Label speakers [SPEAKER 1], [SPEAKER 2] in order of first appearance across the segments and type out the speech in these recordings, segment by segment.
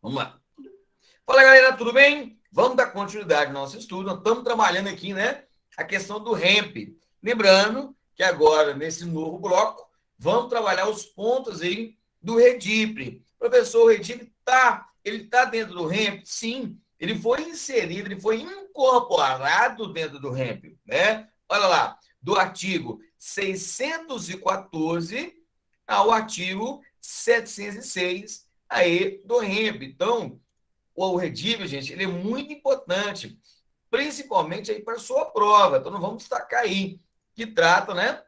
[SPEAKER 1] Vamos lá. Fala, galera, tudo bem? Vamos dar continuidade ao nosso estudo. Nós estamos trabalhando aqui, né, a questão do REMP. Lembrando que agora, nesse novo bloco, vamos trabalhar os pontos aí do REDIPRE. Professor, o REDIPRE ele tá dentro do REMP? Sim, ele foi inserido, ele foi incorporado dentro do REMP, né? Olha lá, do artigo 614 ao artigo 706 aí do REMP. Então, o REDIPRE, gente, ele é muito importante, principalmente aí para a sua prova. Então, nós vamos destacar aí, que trata, né,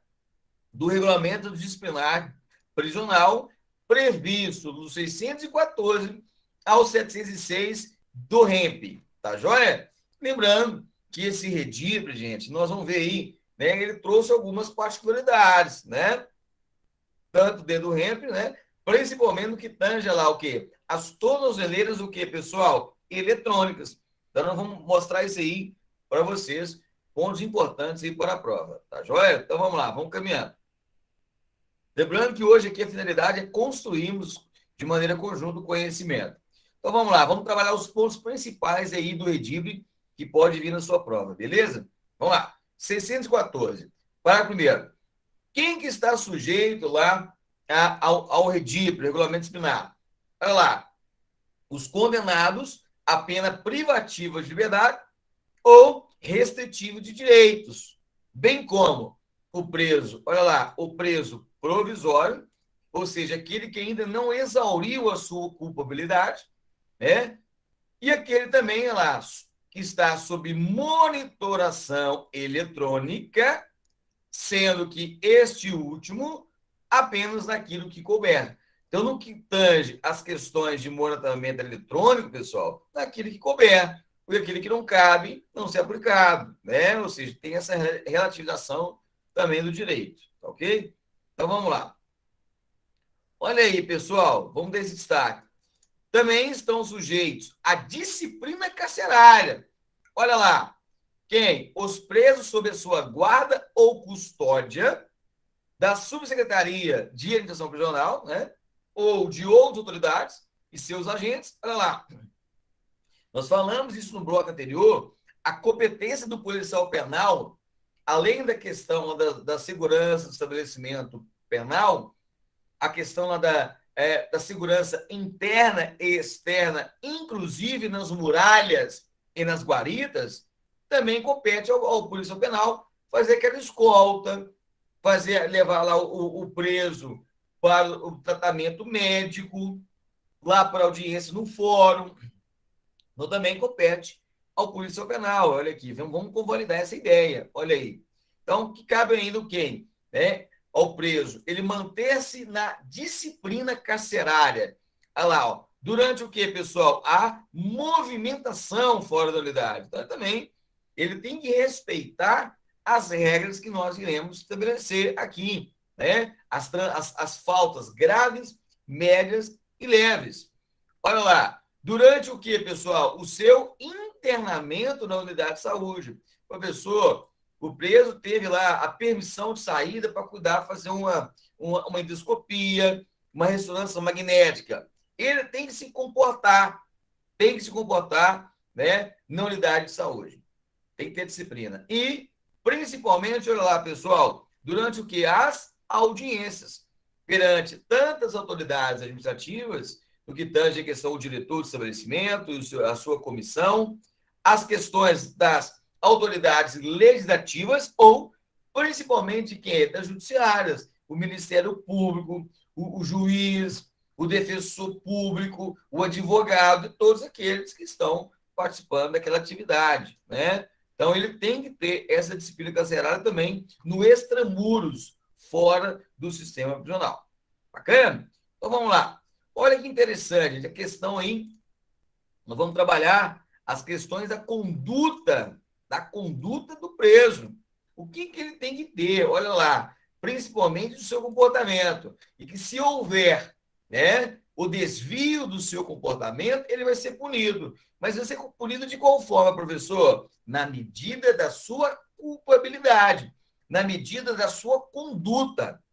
[SPEAKER 1] do regulamento disciplinar prisional previsto do 614 ao 706 do REMP, tá joia? Lembrando que esse REDIPRE, gente, nós vamos ver aí, né, ele trouxe algumas particularidades, né, tanto dentro do REMP, né, principalmente no que tange lá o quê? As tornozeleiras, o quê, pessoal? Eletrônicas. Então, nós vamos mostrar isso aí para vocês, pontos importantes aí para a prova, tá joia? Então, vamos lá, vamos caminhando. Lembrando que hoje aqui a finalidade é construirmos de maneira conjunta o conhecimento. Então, vamos lá, vamos trabalhar os pontos principais aí do REDIPRE que pode vir na sua prova, beleza? Vamos lá, 614. Parágrafo primeiro. Quem que está sujeito lá ao REDIPRE, regulamento disciplinar? Olha lá, os condenados a pena privativa de liberdade ou restritiva de direitos, bem como o preso, olha lá, o preso provisório, ou seja, aquele que ainda não exauriu a sua culpabilidade, né? E aquele também, olha lá, que está sob monitoração eletrônica, sendo que este último apenas naquilo que couber. Então, no que tange as questões de monitoramento eletrônico, pessoal, naquilo que couber, porque aquilo que não cabe não ser aplicado, né? Ou seja, tem essa relativização também do direito, tá ok? Então, vamos lá. Olha aí, pessoal, vamos dar esse destaque. Também estão sujeitos à disciplina carcerária. Olha lá, quem? Os presos sob a sua guarda ou custódia da Subsecretaria de Administração Prisional, né? Ou de outras autoridades e seus agentes. Olha lá, nós falamos isso no bloco anterior, a competência do policial penal, além da questão da segurança do estabelecimento penal, a questão lá da segurança interna e externa, inclusive nas muralhas e nas guaritas, também compete ao policial penal fazer aquela escolta, levar lá o preso para o tratamento médico, lá para a audiência no fórum, então também compete ao policial penal. Olha aqui, vamos convalidar essa ideia. Olha aí. Então, que cabe ainda o quem? Né? Ao preso, ele manter-se na disciplina carcerária. Olha lá, ó. Durante o que, pessoal? A movimentação fora da unidade. Então, também, ele tem que respeitar as regras que nós iremos estabelecer aqui, né? As faltas graves, médias e leves. Olha lá, durante o que, pessoal? O seu internamento na unidade de saúde. Professor, o preso teve lá a permissão de saída para cuidar, fazer uma endoscopia, uma ressonância magnética. Ele tem que se comportar, né, na unidade de saúde. Tem que ter disciplina. E, principalmente, olha lá, pessoal, durante o que? As audiências. Perante tantas autoridades administrativas, no que tange a questão do diretor do estabelecimento, a sua comissão, as questões das autoridades legislativas ou, principalmente, quem é? Das judiciárias, o Ministério Público, o juiz, o defensor público, o advogado, todos aqueles que estão participando daquela atividade, né? Então, ele tem que ter essa disciplina carcerária também no extramuros, fora do sistema prisional. Bacana? Então, vamos lá. Olha que interessante, a questão aí, nós vamos trabalhar as questões da conduta do preso. O que ele tem que ter? Olha lá, principalmente do seu comportamento. E que se houver, né, o desvio do seu comportamento, ele vai ser punido. Mas vai ser punido de qual forma, professor? Na medida da sua culpabilidade, na medida da sua conduta,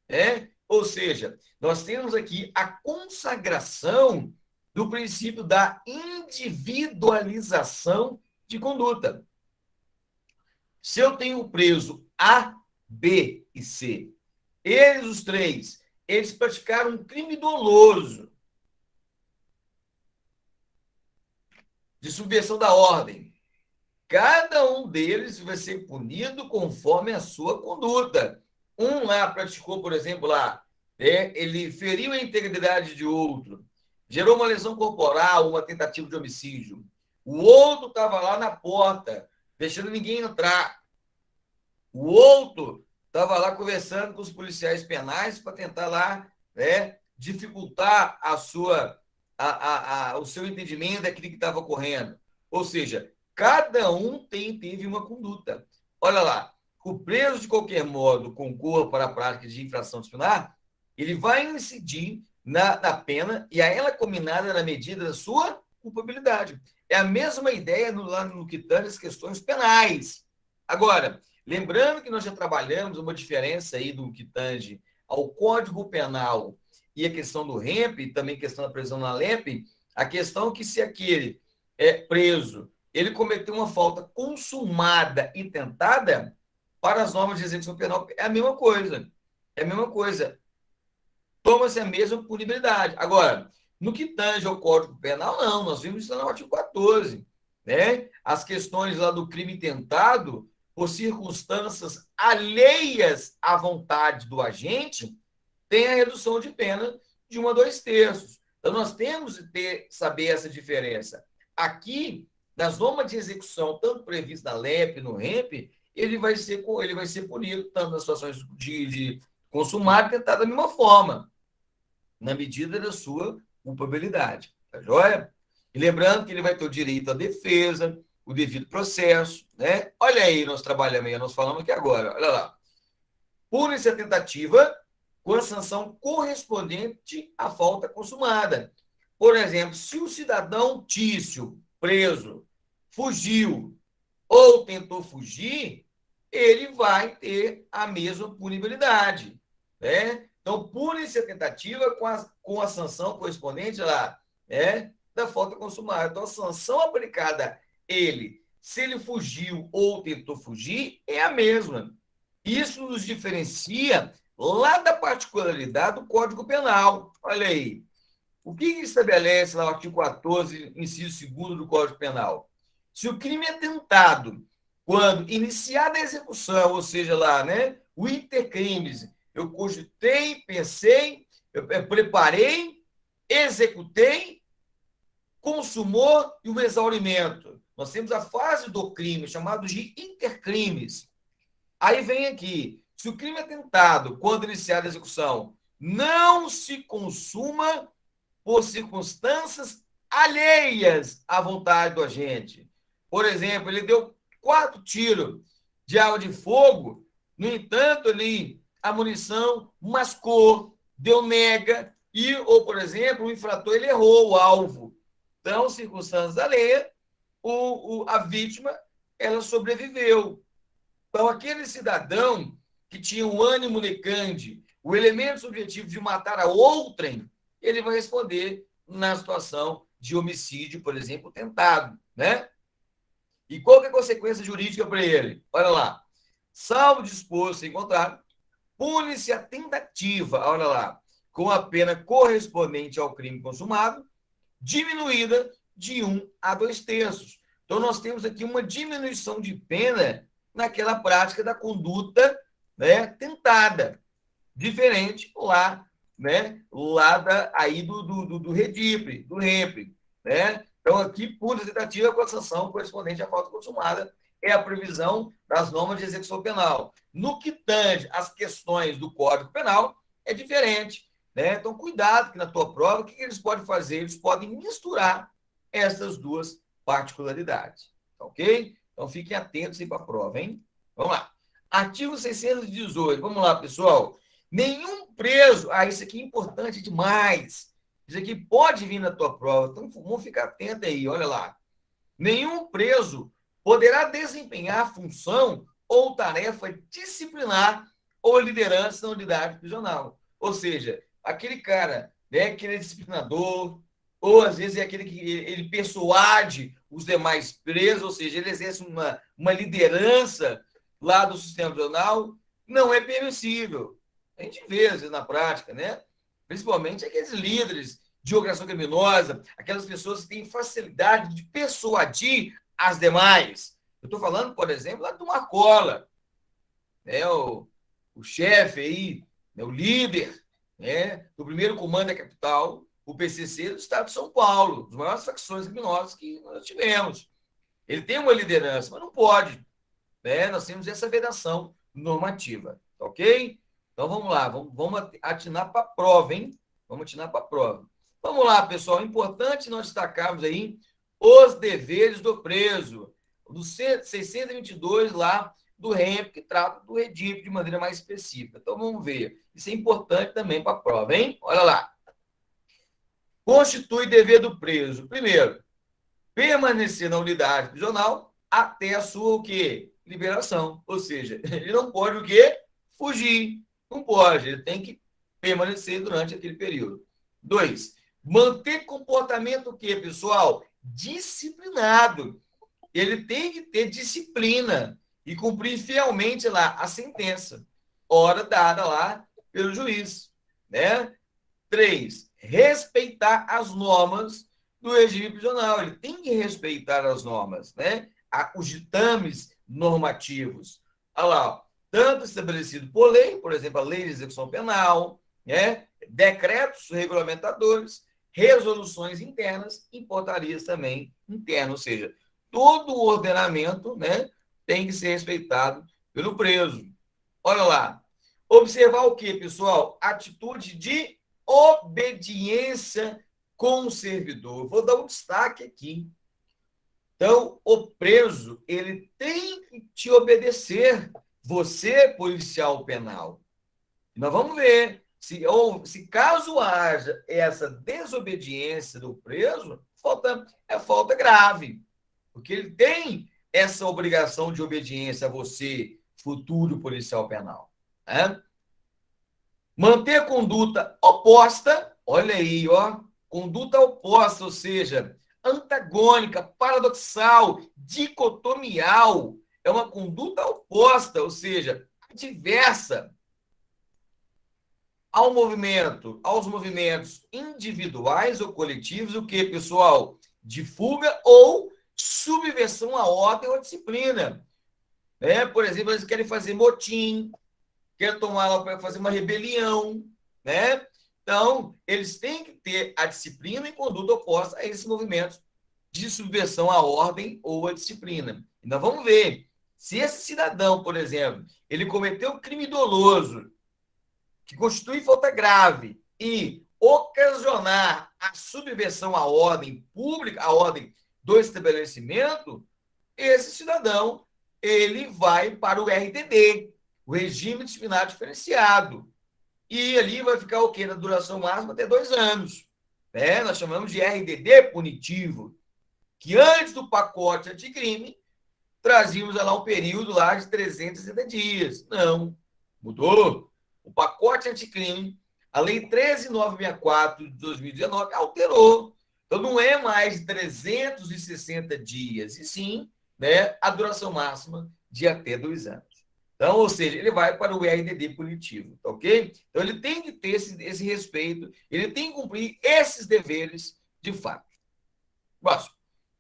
[SPEAKER 1] né? Ou seja, nós temos aqui a consagração do princípio da individualização de conduta. Se eu tenho preso A, B e C, eles, os três, eles praticaram um crime doloso de subversão da ordem. Cada um deles vai ser punido conforme a sua conduta. Um lá praticou, por exemplo, ele feriu a integridade de outro, gerou uma lesão corporal, uma tentativa de homicídio. O outro estava lá na porta, deixando ninguém entrar. O outro estava lá conversando com os policiais penais para tentar lá, dificultar o seu entendimento daquilo que estava ocorrendo. Ou seja, cada um teve uma conduta. Olha lá, o preso, de qualquer modo, concorra para a prática de infração disciplinar, ele vai incidir na pena e a ela combinada na medida da sua culpabilidade. É a mesma ideia lá no que tange as questões penais. Agora, lembrando que nós já trabalhamos uma diferença aí do que tange ao Código Penal e a questão do REMP, e também a questão da prisão na LEMP, a questão que se aquele é preso, ele cometeu uma falta consumada e tentada, para as normas de execução penal, é a mesma coisa. É a mesma coisa. Toma-se a mesma punibilidade. Agora, no que tange ao Código Penal, não. Nós vimos isso no artigo 14. Né? As questões lá do crime tentado, por circunstâncias alheias à vontade do agente, tem a redução de pena de 1 a 2/3. Então, nós temos que saber essa diferença. Aqui, nas normas de execução, tanto previsto na LEP, no REMP, ele vai ser punido, tanto nas situações de consumado e tentado da mesma forma, na medida da sua culpabilidade. Tá joia? E lembrando que ele vai ter o direito à defesa, o devido processo, né? Olha aí, nós trabalhamos aí, nós falamos aqui agora, olha lá. Pune-se a tentativa com a sanção correspondente à falta consumada. Por exemplo, se o cidadão Tício, preso, fugiu ou tentou fugir, ele vai ter a mesma punibilidade. Né? Então, pune-se a tentativa com a sanção correspondente lá, da falta consumada. Então, a sanção aplicada a ele, se ele fugiu ou tentou fugir, é a mesma. Isso nos diferencia lá da particularidade do Código Penal. Olha aí. O que estabelece lá o artigo 14, inciso 2º do Código Penal? Se o crime é tentado quando iniciada a execução, ou seja, lá, né, o intercrimes, eu cogitei, pensei, eu preparei, executei, consumou e o exaurimento. Nós temos a fase do crime, chamado de intercrimes. Aí vem aqui, se o crime é tentado quando iniciada a execução, não se consuma por circunstâncias alheias à vontade do agente. Por exemplo, ele deu 4 tiros de arma de fogo, no entanto, ali a munição mascou, deu nega, ou, por exemplo, o infrator ele errou o alvo. Então, circunstâncias alheias, a vítima ela sobreviveu. Então, aquele cidadão que tinha o ânimo necande, o elemento subjetivo de matar a outrem, ele vai responder na situação de homicídio, por exemplo, tentado, né? E qual que é a consequência jurídica para ele? Olha lá. Salvo disposto em contrário, pune-se a tentativa, olha lá, com a pena correspondente ao crime consumado, diminuída de 1 a 2/3. Então, nós temos aqui uma diminuição de pena naquela prática da conduta, né, tentada, diferente lá, né, aí do REDIPRE, do REMPRE, né? Então, aqui, por tentativa com a sanção correspondente à falta consumada, é a previsão das normas de execução penal. No que tange as questões do Código Penal, é diferente, né? Então, cuidado que na tua prova, o que eles podem fazer? Eles podem misturar essas duas particularidades, ok? Então, fiquem atentos aí para a prova, hein? Vamos lá. Artigo 618. Vamos lá, pessoal. Nenhum preso... isso aqui é importante demais. Isso aqui pode vir na tua prova. Então, vamos ficar atento aí. Olha lá. Nenhum preso poderá desempenhar função ou tarefa disciplinar ou liderança na unidade prisional. Ou seja, aquele cara, né, que ele é disciplinador ou às vezes é aquele que ele persuade os demais presos, ou seja, ele exerce uma liderança lá do sistema prisional, não é permissível. A gente vê, às vezes, na prática, né? Principalmente aqueles líderes de organização criminosa, aquelas pessoas que têm facilidade de persuadir as demais. Eu estou falando, por exemplo, lá do Marcola, né? O chefe aí, né? O líder, né? Do primeiro comando da capital, o PCC do estado de São Paulo, das maiores facções criminosas que nós tivemos. Ele tem uma liderança, mas não pode, né? Nós temos essa vedação normativa, ok? Então vamos lá, vamos atinar para a prova, hein? Vamos atinar para a prova. Vamos lá, pessoal. É importante nós destacarmos aí os deveres do preso, do 622 lá do REMP, que trata do REDIP de maneira mais específica. Então vamos ver. Isso é importante também para a prova, hein? Olha lá. Constitui dever do preso. Primeiro, permanecer na unidade prisional até a sua o quê? Liberação. Ou seja, ele não pode o quê? Fugir. Não pode. Ele tem que permanecer durante aquele período. 2. Manter comportamento o quê, pessoal? Disciplinado. Ele tem que ter disciplina e cumprir fielmente lá a sentença, hora dada lá pelo juiz, né? 3. Respeitar as normas do regime prisional. Ele tem que respeitar as normas, né? Os ditames normativos. Olha lá, tanto estabelecido por lei, por exemplo, a lei de execução penal, né? Decretos regulamentadores, resoluções internas e portarias também internas, ou seja, todo o ordenamento, né, tem que ser respeitado pelo preso. Olha lá. Observar o quê, pessoal? Atitude de obediência com o servidor. Vou dar um destaque aqui. Então, o preso, ele tem que te obedecer, você, policial penal. Nós vamos ver se caso haja essa desobediência do preso, é falta grave, porque ele tem essa obrigação de obediência a você, futuro policial penal. Né? Manter a conduta oposta, olha aí, ó, conduta oposta, ou seja, antagônica, paradoxal, dicotomial, é uma conduta oposta, ou seja, diversa aos movimentos individuais ou coletivos, o que, pessoal? De fuga ou subversão à ordem ou à disciplina. Né? Por exemplo, eles querem fazer motim, querem tomar lá para fazer uma rebelião, né? Então, eles têm que ter a disciplina e conduta oposta a esses movimentos de subversão à ordem ou à disciplina. E nós vamos ver se esse cidadão, por exemplo, ele cometeu um crime doloso, que constitui falta grave e ocasionar a subversão à ordem pública, à ordem do estabelecimento, esse cidadão ele vai para o RDD, o regime disciplinar diferenciado. E ali vai ficar o quê? Na duração máxima até 2 anos. Né? Nós chamamos de RDD punitivo, que antes do pacote anticrime, trazíamos lá um período lá de 360 dias. Não, mudou. O pacote anticrime, a Lei 13.964 de 2019, alterou. Então, não é mais 360 dias, e sim, né, a duração máxima de até 2 anos. Então, ou seja, ele vai para o RDD punitivo, tá ok? Então, ele tem que ter esse respeito, ele tem que cumprir esses deveres de fato. Próximo.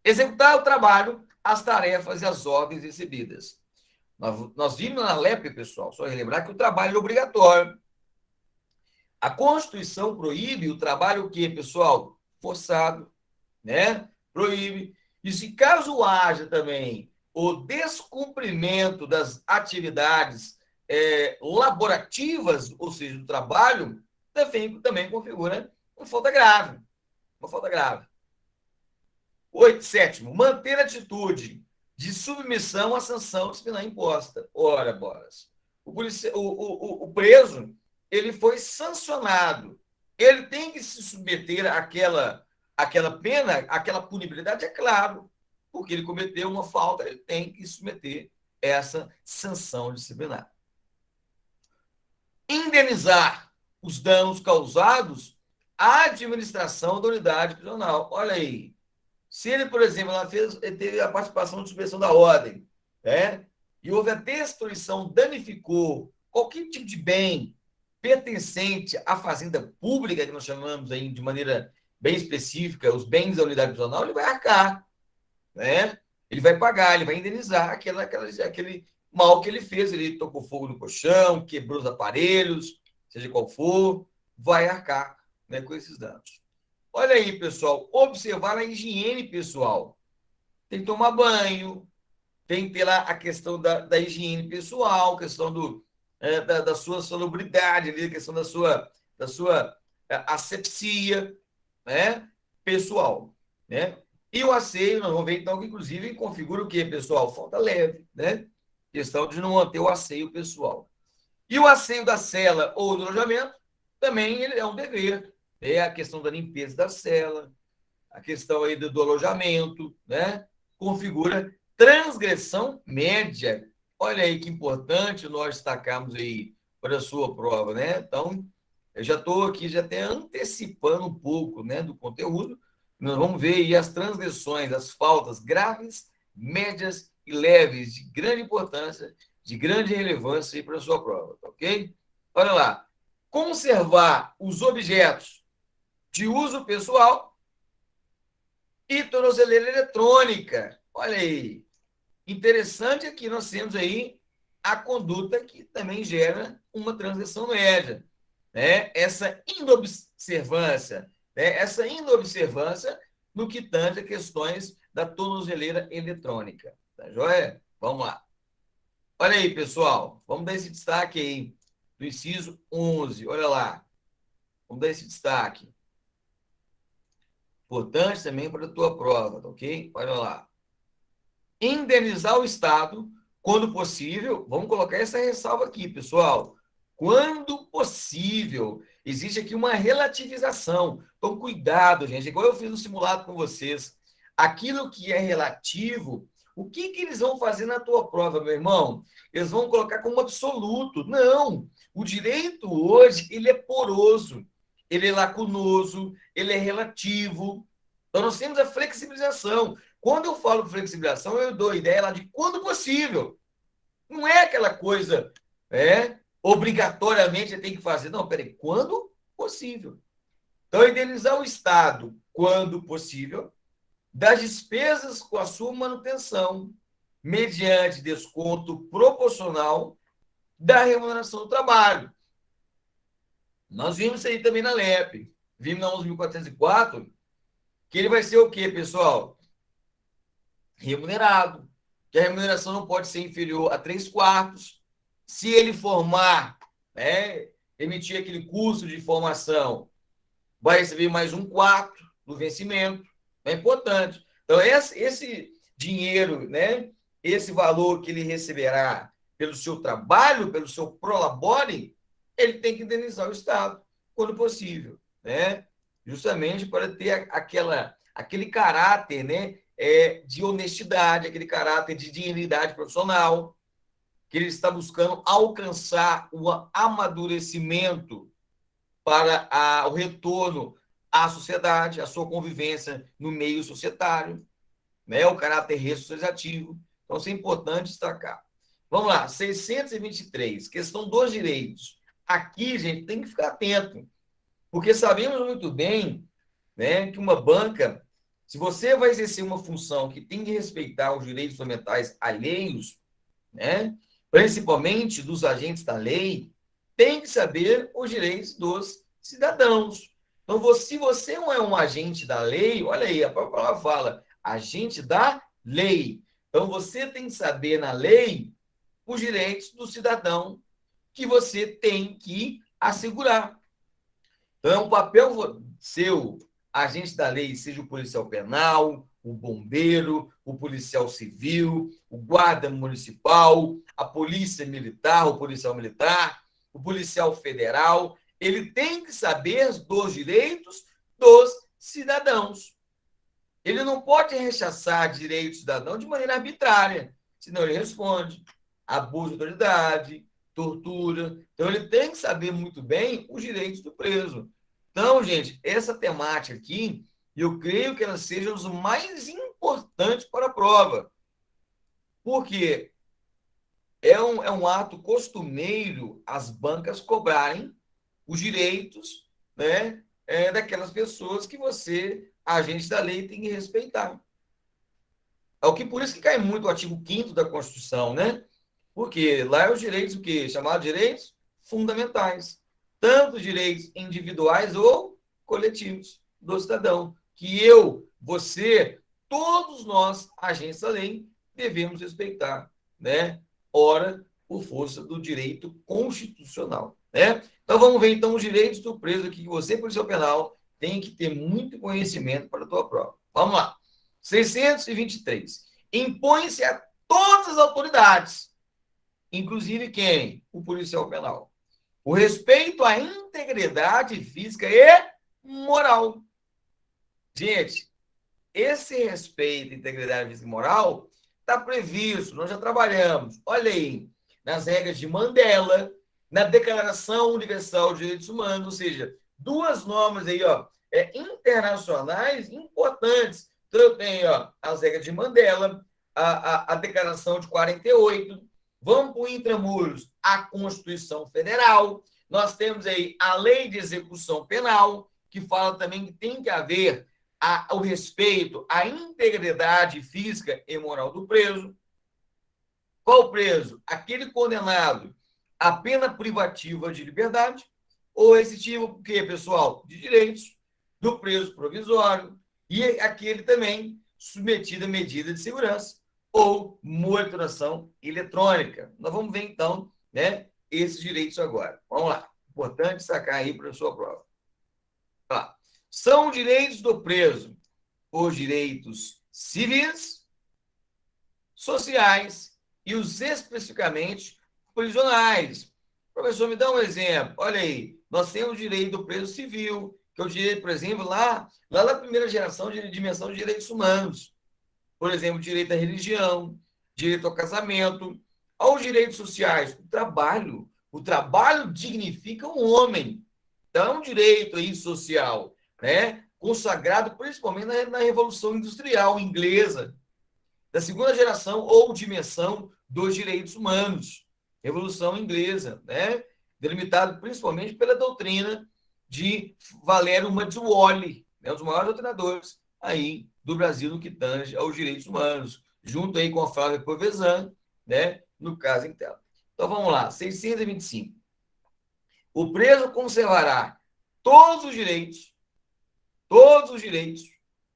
[SPEAKER 1] Executar o trabalho, as tarefas e as ordens recebidas. Nós vimos na LEP, pessoal, só relembrar que o trabalho é obrigatório. A Constituição proíbe o trabalho o quê, pessoal? Forçado, né? Proíbe. E se caso haja também o descumprimento das atividades laborativas, ou seja, do trabalho, também configura uma falta grave. Uma falta grave. 7º, manter atitude de submissão à sanção disciplinar imposta. Ora, bolas. O preso, ele foi sancionado. Ele tem que se submeter àquela pena, àquela punibilidade, é claro, porque ele cometeu uma falta, ele tem que submeter essa sanção disciplinar. Indenizar os danos causados a administração da unidade prisional. Olha aí. Se ele, por exemplo, ele teve a participação de suspensão da ordem, né? E houve a destruição, danificou qualquer tipo de bem pertencente à fazenda pública, que nós chamamos aí de maneira bem específica, os bens da unidade prisional, ele vai arcar, né? Ele vai pagar, ele vai indenizar aquele mal que ele fez. Ele tocou fogo no colchão, quebrou os aparelhos, seja qual for, vai arcar, né, com esses danos. Olha aí, pessoal, observar a higiene pessoal. Tem que tomar banho, tem que ter lá a questão da higiene pessoal, questão da sua salubridade, a questão da sua asepsia, né, pessoal, né? E o asseio, nós vamos ver então que inclusive configura o quê, pessoal? Falta leve, né? Questão de não manter o asseio pessoal. E o asseio da cela ou do alojamento também ele é um dever. É a questão da limpeza da cela, a questão aí do alojamento, né? Configura transgressão média. Olha aí que importante nós destacarmos aí para a sua prova, né? Então, eu já estou aqui já até antecipando um pouco, né, do conteúdo. Nós vamos ver aí as transgressões, as faltas graves, médias e leves de grande importância, de grande relevância para a sua prova, tá ok? Olha lá. Conservar os objetos de uso pessoal e tornozeleira eletrônica. Olha aí. Interessante é que nós temos aí a conduta que também gera uma transgressão média, né? Essa inobservância no que tange a questões da tornozeleira eletrônica. Tá joia? Vamos lá. Olha aí, pessoal. Vamos dar esse destaque aí do inciso 11. Olha lá. Vamos dar esse destaque. Importante também para a tua prova, tá ok? Olha lá. Indenizar o Estado, quando possível, vamos colocar essa ressalva aqui, pessoal. Quando possível, existe aqui uma relativização. Então, cuidado, gente. Igual eu fiz no simulado com vocês. Aquilo que é relativo, o que eles vão fazer na tua prova, meu irmão? Eles vão colocar como absoluto. Não. O direito hoje, ele é poroso, ele é lacunoso, ele é relativo. Então, nós temos a flexibilização. Quando eu falo flexibilização, eu dou a ideia lá de quando possível. Não é aquela coisa, obrigatoriamente você tem que fazer. Não, peraí, quando possível. Então, indenizar o Estado, quando possível, das despesas com a sua manutenção, mediante desconto proporcional da remuneração do trabalho. Nós vimos isso aí também na LEP. Vimos na 11.404, que ele vai ser o quê, pessoal? Remunerado, que a remuneração não pode ser inferior a 3/4. Se ele formar, emitir aquele curso de formação, vai receber mais 1/4 do vencimento. É importante. Então, esse dinheiro, né, esse valor que ele receberá pelo seu trabalho, pelo seu prolabore, ele tem que indenizar o Estado, quando possível, né? Justamente para ter aquele caráter, né, de honestidade, aquele caráter de dignidade profissional, que ele está buscando alcançar o amadurecimento para o retorno à sociedade, à sua convivência no meio societário, né, o caráter ressociativo. Então, isso é importante destacar. Vamos lá, 623, questão dos direitos. Aqui, gente, tem que ficar atento, porque sabemos muito bem, né, que uma banca, se você vai exercer uma função que tem que respeitar os direitos fundamentais alheios, né, principalmente dos agentes da lei, tem que saber os direitos dos cidadãos. Então, se você não é um agente da lei, olha aí, a própria palavra fala, agente da lei. Então, você tem que saber na lei os direitos do cidadão que você tem que assegurar. Então, é um papel seu, agente da lei, seja o policial penal, o bombeiro, o policial civil, o guarda municipal, a polícia militar, o policial militar, o policial federal, ele tem que saber dos direitos dos cidadãos. Ele não pode rechaçar direitos do cidadão de maneira arbitrária, senão ele responde abuso de autoridade, tortura. Então, ele tem que saber muito bem os direitos do preso. Então, gente, essa temática aqui, eu creio que ela seja os mais importantes para a prova. Porque é um ato costumeiro as bancas cobrarem os direitos, né, daquelas pessoas que você, agente da lei, tem que respeitar. É o que por isso que cai muito o artigo 5º da Constituição, né? Porque lá é os direitos o quê? Chamados direitos fundamentais, tanto direitos individuais ou coletivos do cidadão, que eu, você, todos nós, agentes da lei, devemos respeitar, né? Ora, por força do direito constitucional, né? Então vamos ver então os direitos do preso aqui que você, policial penal, tem que ter muito conhecimento para a tua prova. Vamos lá. 623. Impõe-se a todas as autoridades, inclusive quem? O policial penal, o respeito à integridade física e moral. Gente, esse respeito à integridade física e moral está previsto, nós já trabalhamos, olha aí, nas regras de Mandela, na Declaração Universal de Direitos Humanos, ou seja, duas normas aí, ó, internacionais importantes. Então, eu tenho as regras de Mandela, a Declaração de 48, vamos para o intramuros, a Constituição Federal, nós temos aí a Lei de Execução Penal, que fala também que tem que haver o respeito à integridade física e moral do preso. Qual preso? Aquele condenado à pena privativa de liberdade ou esse tipo, que, pessoal, de direitos do preso provisório e aquele também submetido a medida de segurança ou monitoração eletrônica. Nós vamos ver, então, né, esses direitos agora. Vamos lá. Importante sacar aí para a sua prova. Tá. São direitos do preso os direitos civis, sociais e os especificamente prisionais. Professor, me dá um exemplo. Olha aí, nós temos o direito do preso civil, que é o direito, por exemplo, lá na primeira geração de dimensão de direitos humanos. Por exemplo, direito à religião, direito ao casamento, aos direitos sociais, o trabalho. O trabalho dignifica um homem. Então, é um direito aí social, né? Consagrado principalmente na Revolução Industrial Inglesa, da segunda geração ou dimensão dos direitos humanos. Revolução Inglesa, né? Delimitado principalmente pela doutrina de Valério Mazzuoli, né? Um dos maiores doutrinadores aí do Brasil no que tange aos direitos humanos, junto aí com a Flávia Povesan, né? No caso interno. Então vamos lá, 625. O preso conservará todos os direitos,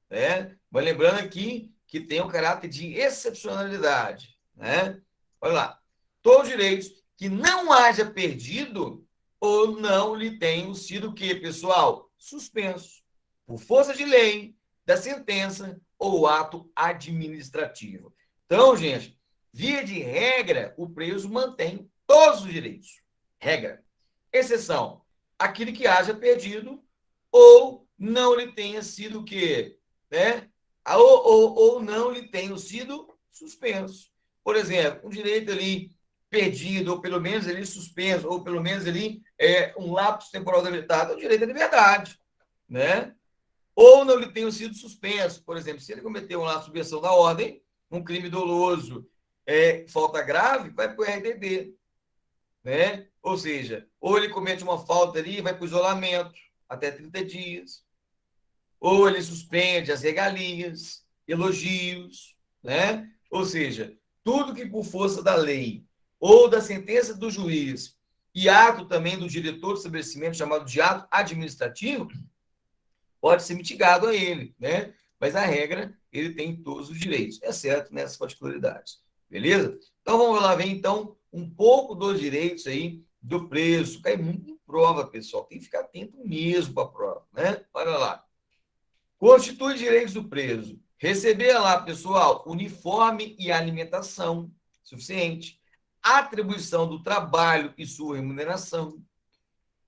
[SPEAKER 1] né? Mas lembrando aqui que tem um caráter de excepcionalidade, né? Olha lá, todos os direitos que não haja perdido ou não lhe tenham sido o quê, pessoal? Suspensos por força de lei, da sentença ou ato administrativo. Então, gente, via de regra, o preso mantém todos os direitos. Regra. Exceção, aquele que haja perdido ou não lhe tenha sido o quê? Né? Ou não lhe tenham sido suspensos. Por exemplo, um direito ali perdido, ou pelo menos ali suspenso, ou pelo menos ali um lapso temporal habilitado, é o direito à liberdade, né? Ou não lhe tenham sido suspensos. Por exemplo, se ele cometeu uma subversão da ordem, um crime doloso, falta grave, vai para o RDD, né? Ou seja, ou ele comete uma falta ali e vai para o isolamento até 30 dias, ou ele suspende as regalias, elogios, né? Ou seja, tudo que por força da lei ou da sentença do juiz e ato também do diretor do estabelecimento, chamado de ato administrativo, pode ser mitigado a ele, né? Mas a regra, ele tem todos os direitos, exceto nessas particularidades. Beleza? Então vamos lá ver então um pouco dos direitos aí do preso. Cai muito em prova, pessoal. Tem que ficar atento mesmo para a prova, né? Olha lá. Constitui direitos do preso. Receber lá, pessoal, uniforme e alimentação suficiente. Atribuição do trabalho e sua remuneração.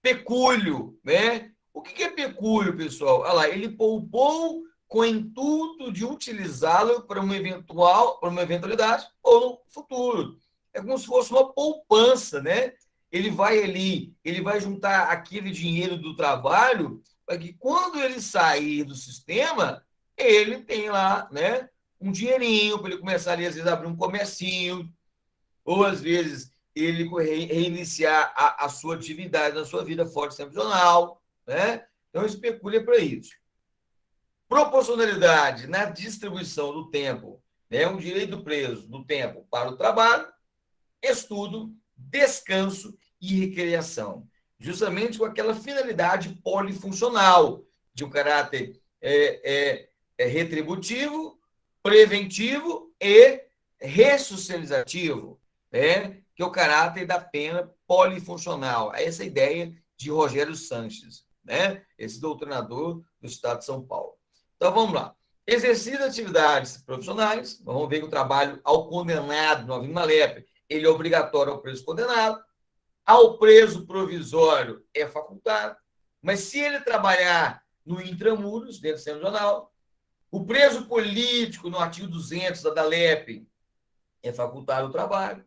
[SPEAKER 1] Pecúlio, né? O que é pecúlio, pessoal? Olha lá, ele poupou com o intuito de utilizá-lo para uma eventualidade ou no futuro. É como se fosse uma poupança, né? Ele vai ali, ele vai juntar aquele dinheiro do trabalho para que quando ele sair do sistema, ele tem lá, né, um dinheirinho para ele começar ali, às vezes, a abrir um comercinho, ou às vezes ele reiniciar a sua atividade na sua vida fora do sistema prisional, né? Então, especula para isso. Proporcionalidade na distribuição do tempo, né? Um direito do preso do tempo para o trabalho, estudo, descanso e recreação, justamente com aquela finalidade polifuncional de um caráter retributivo, preventivo e ressocializativo, né? Que é o caráter da pena polifuncional. Essa é a ideia de Rogério Sanches, né? Esse doutrinador do Estado de São Paulo. Então, vamos lá. Exercício de atividades profissionais, vamos ver que o trabalho ao condenado, no Alvino Malep, ele é obrigatório ao preso condenado, ao preso provisório é facultado, mas se ele trabalhar no intramuros, dentro do sistema prisional, o preso político, no artigo 200 da DALEP, é facultado o trabalho.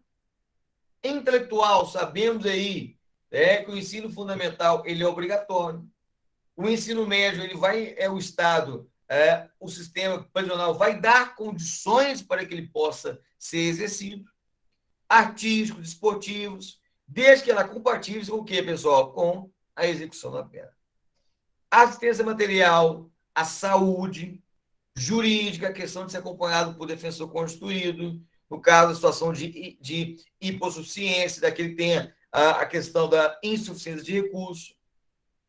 [SPEAKER 1] Intelectual, sabemos aí, que o ensino fundamental ele é obrigatório. O ensino médio ele vai, o Estado, o sistema prisional vai dar condições para que ele possa ser exercido. Artísticos, desportivos, desde que ela compartilhe com o quê, pessoal? Com a execução da pena. Assistência material, a saúde, jurídica, a questão de ser acompanhado por defensor constituído, no caso, a situação de hipossuficiência, daquele que tenha a questão da insuficiência de recursos,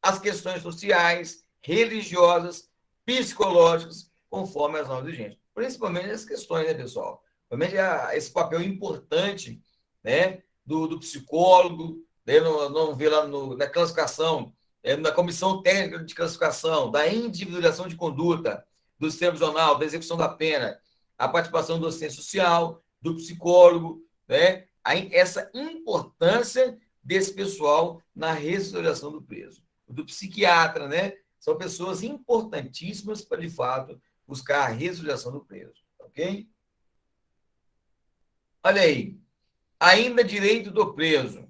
[SPEAKER 1] as questões sociais, religiosas, psicológicas, conforme as normas vigentes. Principalmente as questões, né, pessoal? Realmente esse papel importante, né, do psicólogo, né, não vê lá na classificação, na comissão técnica de classificação, da individualização de conduta, do sistema prisional, da execução da pena, a participação do assistente social, do psicólogo, né, essa importância desse pessoal na ressocialização do preso. Do psiquiatra, né, são pessoas importantíssimas para, de fato, buscar a ressocialização do preso, ok? Olha aí, ainda direito do preso.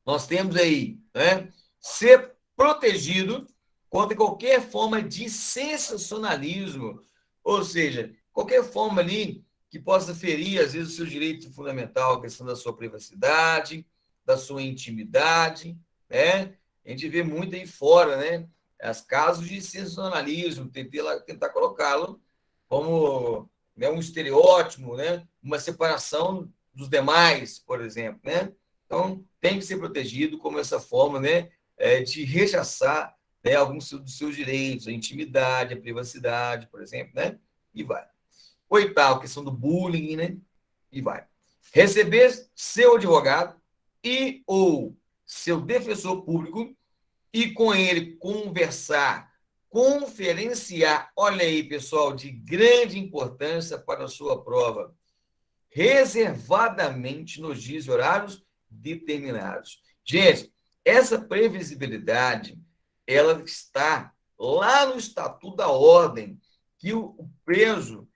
[SPEAKER 1] Nós temos aí, né, ser protegido contra qualquer forma de sensacionalismo, ou seja, qualquer forma ali que possa ferir, às vezes, o seu direito fundamental, a questão da sua privacidade, da sua intimidade, né? A gente vê muito aí fora, né? Os casos de sensacionalismo, tentar colocá-lo como, né, um estereótipo, né? Uma separação dos demais, por exemplo, né? Então, tem que ser protegido como essa forma, né, de rechaçar, né, alguns dos seus direitos, a intimidade, a privacidade, por exemplo, né? E vai. Oitavo, questão do bullying, né? E vai. Receber seu advogado e ou seu defensor público e com ele conversar, conferenciar, olha aí, pessoal, de grande importância para a sua prova, reservadamente nos dias e horários determinados. Gente, essa previsibilidade, ela está lá no Estatuto da Ordem, que o preso,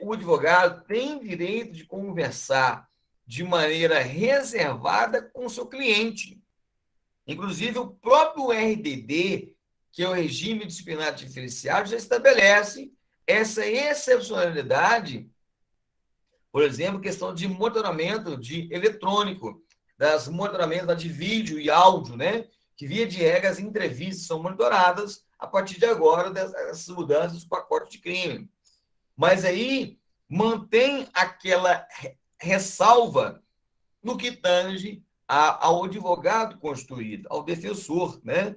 [SPEAKER 1] o advogado tem direito de conversar de maneira reservada com o seu cliente. Inclusive, o próprio RDD, que é o Regime Disciplinar Diferenciado, já estabelece essa excepcionalidade, por exemplo, questão de monitoramento de eletrônico, das monitoramentos de vídeo e áudio, né? Que, via de regra, as entrevistas são monitoradas a partir de agora dessas mudanças do pacote de crime. Mas aí mantém aquela ressalva no que tange ao advogado constituído, ao defensor, né?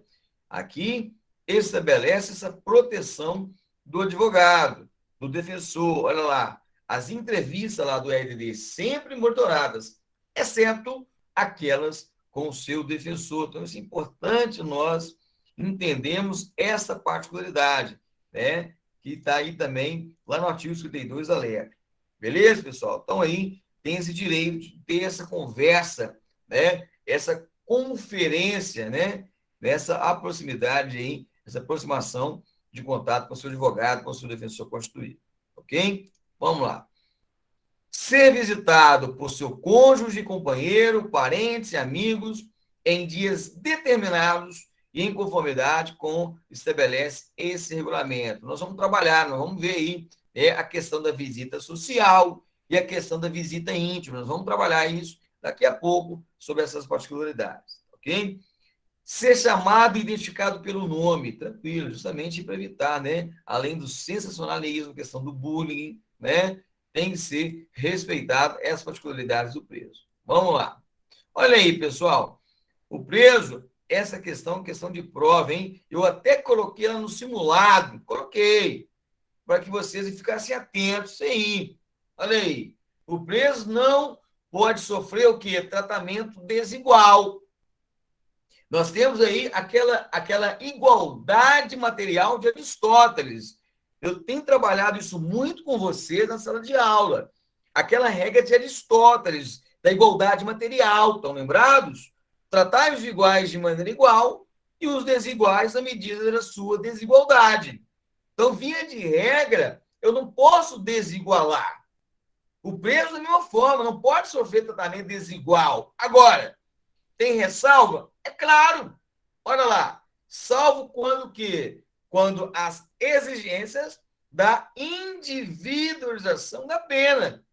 [SPEAKER 1] Aqui estabelece essa proteção do advogado, do defensor. Olha lá, as entrevistas lá do RDD sempre monitoradas, exceto aquelas com o seu defensor. Então, isso é importante nós entendermos essa particularidade, né? Que está aí também, lá no artigo 52 da LEP. Beleza, pessoal? Então, aí tem esse direito de ter essa conversa, né? Essa conferência, né? Nessa proximidade aí, essa aproximação de contato com o seu advogado, com o seu defensor constituído. Ok? Vamos lá. Ser visitado por seu cônjuge, companheiro, parentes e amigos em dias determinados e em conformidade com estabelece esse regulamento. Nós vamos trabalhar, nós vamos ver aí a questão da visita social e a questão da visita íntima. Nós vamos trabalhar isso daqui a pouco sobre essas particularidades, ok? Ser chamado e identificado pelo nome, tranquilo, justamente para evitar, né? Além do sensacionalismo, questão do bullying, né? Tem que ser respeitado essas particularidades do preso. Vamos lá. Olha aí, pessoal. O preso, essa questão de prova, hein? Eu até coloquei ela no simulado, coloquei, para que vocês ficassem atentos aí. Olha aí. O preso não pode sofrer o quê? Tratamento desigual. Nós temos aí aquela igualdade material de Aristóteles. Eu tenho trabalhado isso muito com vocês na sala de aula. Aquela regra de Aristóteles, da igualdade material, estão lembrados? Tratar os iguais de maneira igual e os desiguais na medida da sua desigualdade. Então, via de regra, eu não posso desigualar. O preso, da mesma forma, não pode sofrer tratamento desigual. Agora, tem ressalva? É claro. Olha lá. Salvo quando que? Quando as exigências da individualização da pena.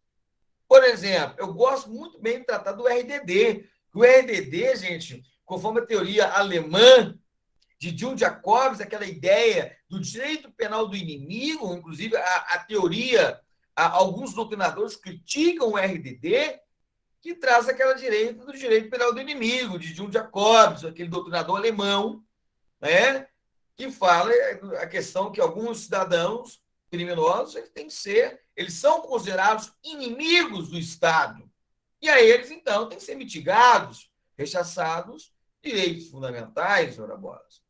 [SPEAKER 1] Por exemplo, eu gosto muito bem de tratar do RDD. O RDD, gente, conforme a teoria alemã de John Jacobs, aquela ideia do direito penal do inimigo, inclusive a teoria, alguns doutrinadores criticam o RDD, que traz aquela direita do direito penal do inimigo, de John Jacobs, aquele doutrinador alemão, né, que fala a questão que alguns cidadãos criminosos eles são considerados inimigos do Estado. E a eles, então, têm que ser mitigados, rechaçados direitos fundamentais, ora bolas.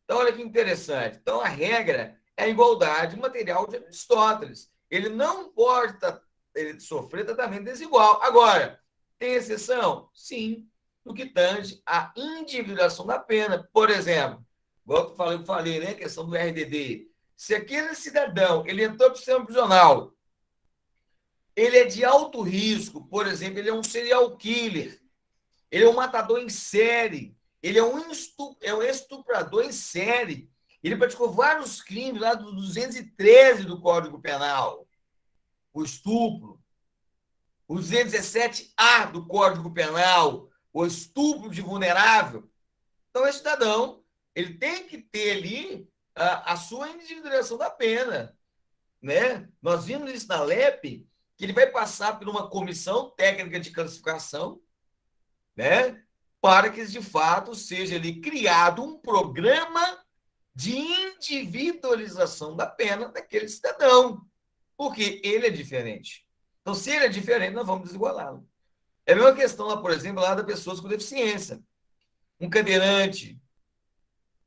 [SPEAKER 1] Então, olha que interessante. Então, a regra é a igualdade material de Aristóteles. Ele não pode sofrer tratamento desigual. Agora, tem exceção? Sim, no que tange à individualização da pena. Por exemplo, igual eu falei, né, a questão do RDD. Se aquele cidadão ele entrou para o sistema prisional, ele é de alto risco, por exemplo, ele é um serial killer, ele é um matador em série, ele é um estuprador em série, ele praticou vários crimes lá do 213 do Código Penal, o estupro, o 217A do Código Penal, o estupro de vulnerável. Então, esse cidadão ele tem que ter ali a sua individualização da pena. Né? Nós vimos isso na LEP, que ele vai passar por uma comissão técnica de classificação, né? Para que, de fato, seja ali criado um programa de individualização da pena daquele cidadão, porque ele é diferente. Então, se ele é diferente, nós vamos desigualá-lo. É a mesma questão, lá, por exemplo, lá das pessoas com deficiência. Um cadeirante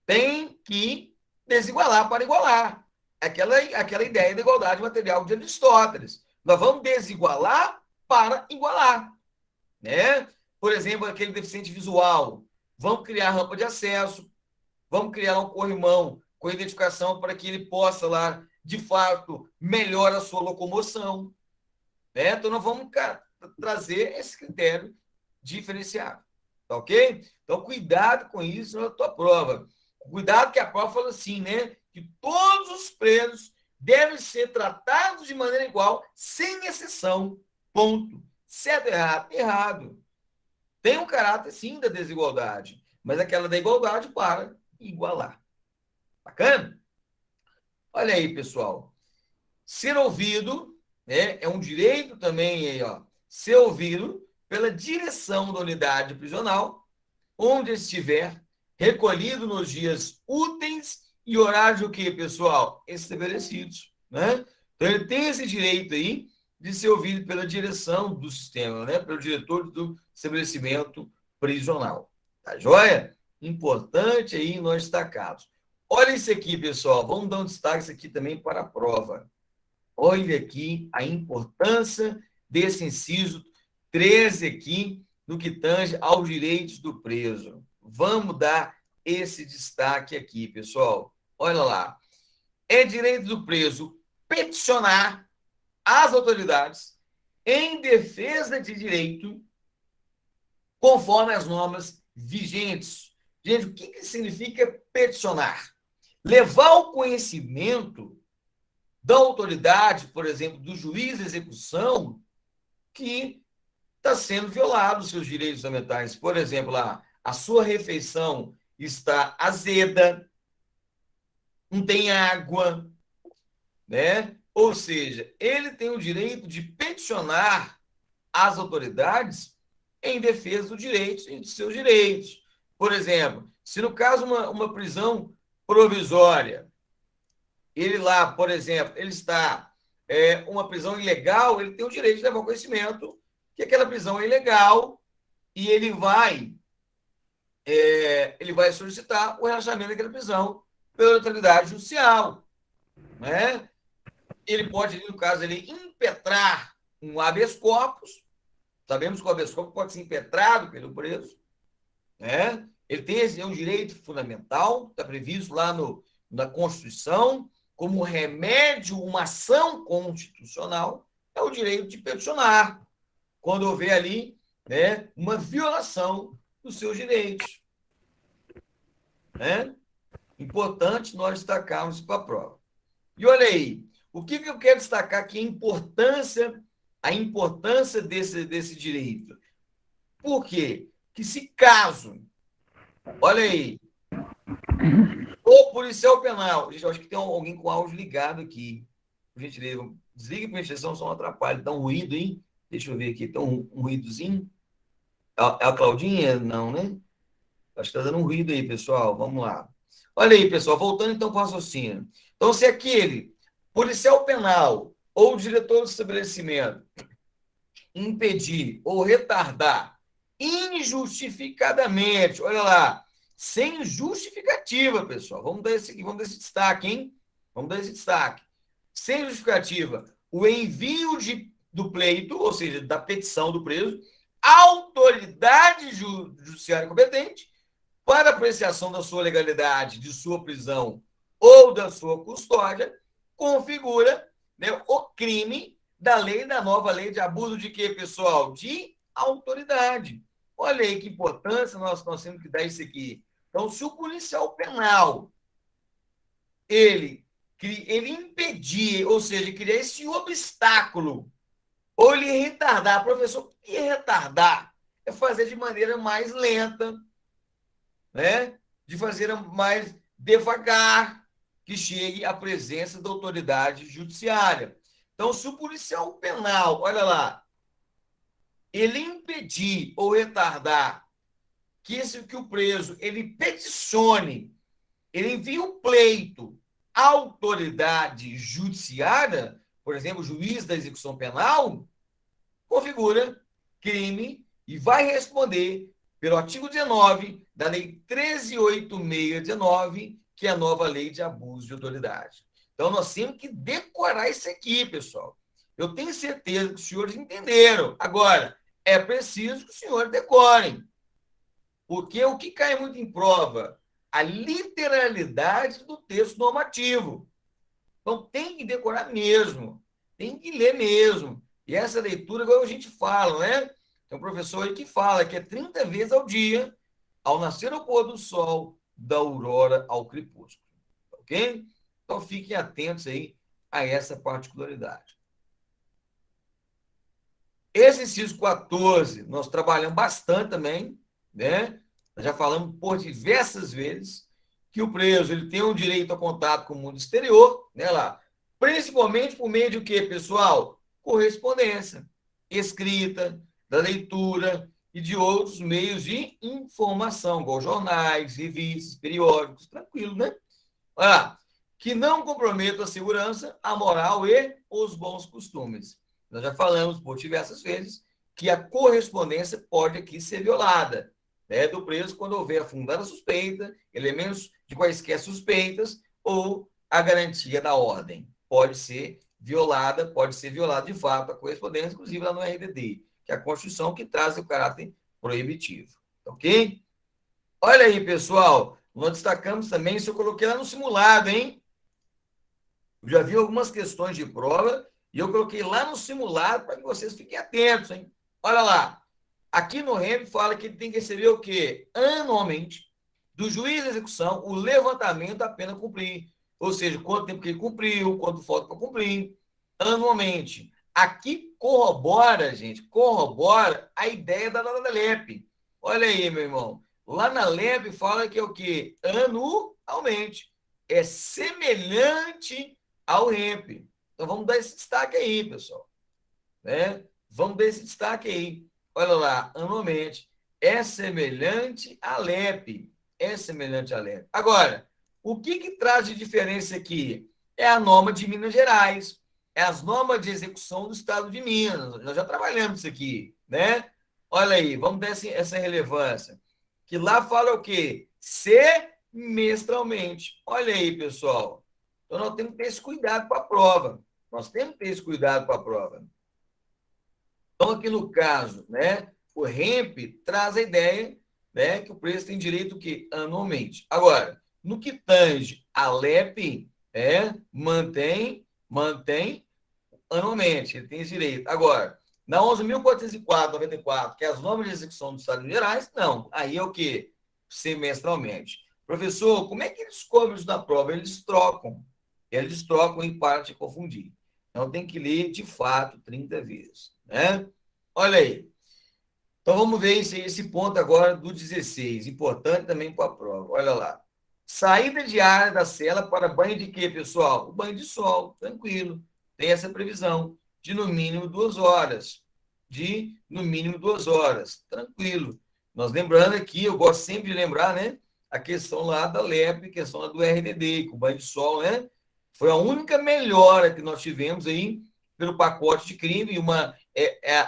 [SPEAKER 1] tem que desigualar para igualar. Aquela ideia da igualdade material de Aristóteles. Nós vamos desigualar para igualar. Né? Por exemplo, aquele deficiente visual. Vamos criar rampa de acesso, vamos criar um corrimão com identificação para que ele possa lá, de fato, melhorar a sua locomoção. Né? Então, nós vamos trazer esse critério diferenciado. Tá ok? Então, cuidado com isso na tua prova. Cuidado que a prova fala assim, né? Que todos os presos devem ser tratados de maneira igual, sem exceção. Ponto. Certo ou errado? Errado. Tem um caráter, sim, da desigualdade, mas aquela da igualdade para igualar. Bacana? Olha aí, pessoal. Ser ouvido, né, é um direito também aí, ó, ser ouvido pela direção da unidade prisional, onde estiver, recolhido nos dias úteis e horários o quê, pessoal? Estabelecidos, né? Então, ele tem esse direito aí de ser ouvido pela direção do sistema, né? Pelo diretor do estabelecimento prisional. Tá joia? Importante aí nós destacados. Olha isso aqui, pessoal. Vamos dar um destaque isso aqui também para a prova. Olha aqui a importância desse inciso 13 aqui, no que tange aos direitos do preso. Vamos dar esse destaque aqui, pessoal. Olha lá. É direito do preso peticionar as autoridades em defesa de direito conforme as normas vigentes, Gente, o que significa peticionar? Levar ao conhecimento da autoridade, por exemplo, do juiz de execução, que está sendo violado os seus direitos fundamentais. Por exemplo, a sua refeição está azeda, não tem água, né? Ou seja, ele tem o direito de peticionar as autoridades em defesa do direito e de seus direitos. Por exemplo, se no caso uma prisão provisória, ele lá, por exemplo, ele está uma prisão ilegal, ele tem o direito de levar ao conhecimento que aquela prisão é ilegal e ele vai solicitar o relaxamento daquela prisão pela autoridade judicial, né? Ele pode, no caso, ele impetrar um habeas corpus. Sabemos que o habeas corpus pode ser impetrado pelo preso, né? Ele tem um direito fundamental, está previsto lá na Constituição, como remédio, uma ação constitucional, é o direito de peticionar, quando houver ali, né, uma violação dos seus direitos. Né? Importante nós destacarmos isso para a prova. E olha aí, o que eu quero destacar aqui? A importância desse direito. Por quê? Que se caso, olha aí, o policial penal, gente, eu acho que tem alguém com áudio ligado aqui, por gentileza, desliga para a extensão, só não atrapalha, dá um ruído, hein? Deixa eu ver aqui, tem um ruídozinho. É a Claudinha? Não, né? Acho que está dando um ruído aí, pessoal. Vamos lá. Olha aí, pessoal, voltando então para o raciocínio. Então, se aquele policial penal ou diretor do estabelecimento impedir ou retardar injustificadamente, olha lá, sem justificativa, pessoal. Vamos dar esse destaque, hein? Vamos dar esse destaque. Sem justificativa, o envio do pleito, ou seja, da petição do preso, à autoridade judiciária competente para apreciação da sua legalidade, de sua prisão ou da sua custódia, configura, né, o crime da nova lei de abuso de quê, pessoal? De autoridade. Olha aí que importância nós temos que dar isso aqui. Então, se o policial penal ele impedir, ou seja, criar esse obstáculo, ou ele retardar, professor, o que é retardar? É fazer de maneira mais lenta, né? De fazer mais devagar, que chegue à presença da autoridade judiciária. Então, se o policial penal, olha lá, ele impedir ou retardar que o preso ele peticione, ele envie um pleito à autoridade judiciária, por exemplo, o juiz da execução penal, configura crime e vai responder pelo artigo 19 da Lei 13.8619, que é a nova lei de abuso de autoridade. Então, nós temos que decorar isso aqui, pessoal. Eu tenho certeza que os senhores entenderam. Agora, é preciso que os senhores decorem. Porque o que cai muito em prova? A literalidade do texto normativo. Então, tem que decorar mesmo. Tem que ler mesmo. E essa leitura, igual a gente fala, né? Tem um professor aí que fala que é 30 vezes ao dia, ao nascer ao pôr do sol, da aurora ao crepúsculo. Ok? Então, fiquem atentos aí a essa particularidade. Esse inciso 14, nós trabalhamos bastante também, né? Nós já falamos por diversas vezes que o preso ele tem um direito a contato com o mundo exterior, né, lá, principalmente por meio de o quê, pessoal? Correspondência, escrita, da leitura e de outros meios de informação, como jornais, revistas, periódicos, tranquilo, né? Olha lá, que não comprometam a segurança, a moral e os bons costumes. Nós já falamos por diversas vezes que a correspondência pode aqui ser violada, né, do preso quando houver a fundada suspeita, elementos de quaisquer suspeitas ou a garantia da ordem. Pode ser violada de fato a correspondência, inclusive lá no RDD, que é a Constituição que traz o caráter proibitivo. Ok? Olha aí, pessoal, nós destacamos também, isso eu coloquei lá no simulado, hein? Eu já vi algumas questões de prova e eu coloquei lá no simulado para que vocês fiquem atentos, hein? Olha lá. Aqui no REM fala que ele tem que receber o quê? Anualmente, do juiz de execução o levantamento da pena a cumprir. Ou seja, quanto tempo que ele cumpriu, quanto falta para cumprir, anualmente. Aqui corrobora, gente, corrobora a ideia da LEP. Olha aí, meu irmão. Lá na LEP fala que é o quê? Anualmente. É semelhante ao REMP. Então vamos dar esse destaque aí, pessoal. Né? Vamos dar esse destaque aí. Olha lá, anualmente. É semelhante à LEP. É semelhante à LEP. Agora, o que traz de diferença aqui? É a norma de Minas Gerais. É as normas de execução do Estado de Minas. Nós já trabalhamos isso aqui, né? Olha aí, vamos dar essa relevância. Que lá fala o quê? Semestralmente. Olha aí, pessoal. Então, nós temos que ter esse cuidado com a prova. Nós temos que ter esse cuidado com a prova. Então, aqui no caso, né, o REMP traz a ideia, né, que o preço tem direito que anualmente. Agora, no que tange a LEP, mantém anualmente, ele tem esse direito. Agora, na 11.404/94, que é as normas de execução dos Estados Gerais, não. Aí é o quê? Semestralmente. Professor, como é que eles cobram isso na prova? Eles trocam. Eles trocam em parte de confundir. Então, tem que ler, de fato, 30 vezes. Né? Olha aí. Então, vamos ver esse ponto agora do 16. Importante também para a prova. Olha lá. Saída diária da cela para banho de quê, pessoal? O banho de sol, tranquilo. Tem essa previsão de no mínimo 2 horas. De no mínimo 2 horas. Tranquilo. Nós lembrando aqui, eu gosto sempre de lembrar, né? A questão lá da LEP, a questão lá do RDD, com o banho de sol, né? Foi a única melhora que nós tivemos aí pelo pacote de crime,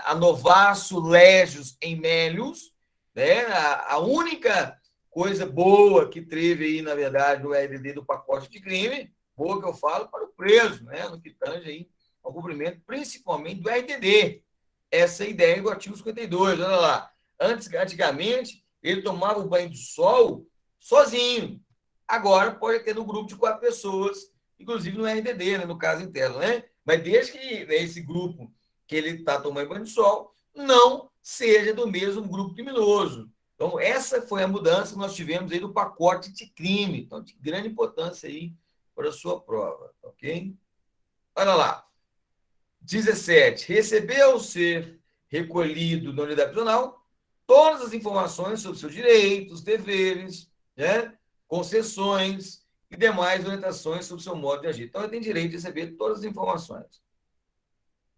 [SPEAKER 1] a Novaço Legios em Melius, né? A única coisa boa que teve aí, na verdade, no RDD do pacote de crime, boa que eu falo para o preso, né? No que tange aí ao cumprimento, principalmente do RDD. Essa ideia do artigo 52, olha lá. Antigamente, ele tomava o banho de sol sozinho. Agora pode ter no grupo de 4 pessoas, inclusive no RDD, né, no caso interno, né? Mas desde que, né, esse grupo que ele está tomando banho de sol não seja do mesmo grupo criminoso. Então, essa foi a mudança que nós tivemos aí do pacote de crime. Então, de grande importância aí para a sua prova, ok? Olha lá. 17. Receber ou ser recolhido na unidade prisional todas as informações sobre seus direitos, deveres, né, concessões e demais orientações sobre seu modo de agir. Então, ele tem direito de receber todas as informações.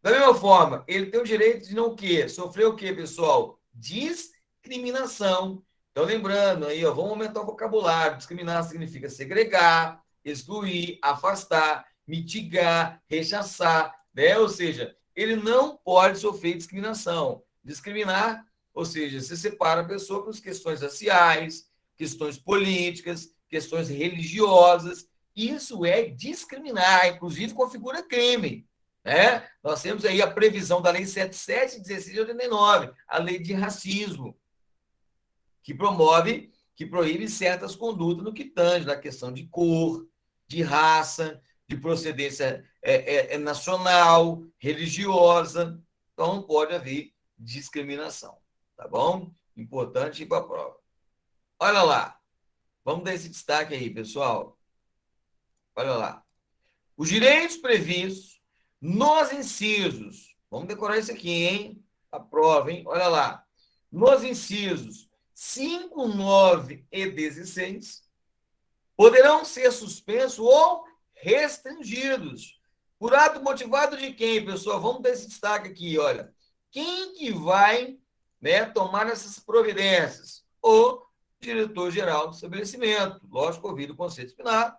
[SPEAKER 1] Da mesma forma, ele tem o direito de não o quê? Sofrer o quê, pessoal? Discriminação. Então, lembrando aí, ó, vamos aumentar o vocabulário. Discriminar significa segregar, excluir, afastar, mitigar, rechaçar, né? Ou seja, ele não pode sofrer discriminação. Discriminar, ou seja, você separa a pessoa por questões raciais, questões políticas, questões religiosas. Isso é discriminar, inclusive configura crime. Né? Nós temos aí a previsão da Lei 77 de 16 de 89, a lei de racismo, que proíbe certas condutas no que tange na questão de cor, de raça, de procedência nacional, religiosa. Então, não pode haver discriminação. Tá bom? Importante ir para a prova. Olha lá. Vamos dar esse destaque aí, pessoal. Olha lá. Os direitos previstos nos incisos, vamos decorar isso aqui, hein? A prova, hein? Olha lá. Nos incisos 5, 9 e 16, poderão ser suspensos ou restringidos. Por ato motivado de quem, pessoal? Vamos dar esse destaque aqui, olha. Quem que vai, né, tomar essas providências? O diretor-geral do estabelecimento, lógico, ouvido o Conselho Disciplinar,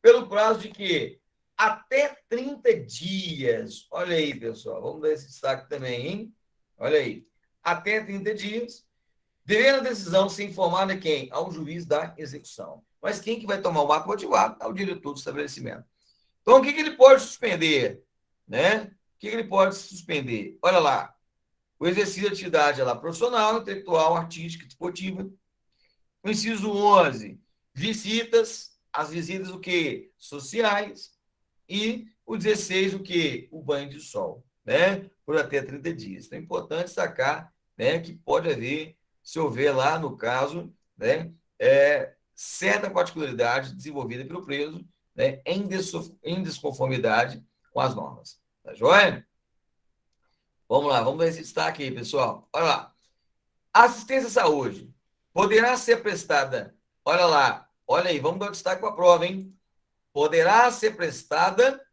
[SPEAKER 1] pelo prazo de quê? Até 30 dias. Olha aí, pessoal. Vamos dar esse destaque também, hein? Olha aí. Até 30 dias, devendo a decisão ser informada a quem? Ao juiz da execução. Mas quem que vai tomar o ato motivado? Ao diretor do estabelecimento. Então, o que ele pode suspender? Né? O que ele pode suspender? Olha lá. O exercício de atividade lá, profissional, intelectual, artística, desportiva. O inciso 11, visitas. As visitas o quê? Sociais. E o 16, o quê? O banho de sol, né? Por até 30 dias. Então, é importante destacar, né, que pode haver, se houver lá, no caso, né, certa particularidade desenvolvida pelo preso, né, em desconformidade com as normas. Tá joia? Vamos lá, vamos dar esse destaque aí, pessoal. Olha lá. Assistência à saúde poderá ser prestada, olha lá, olha aí, vamos dar destaque para a prova, hein? Poderá ser prestada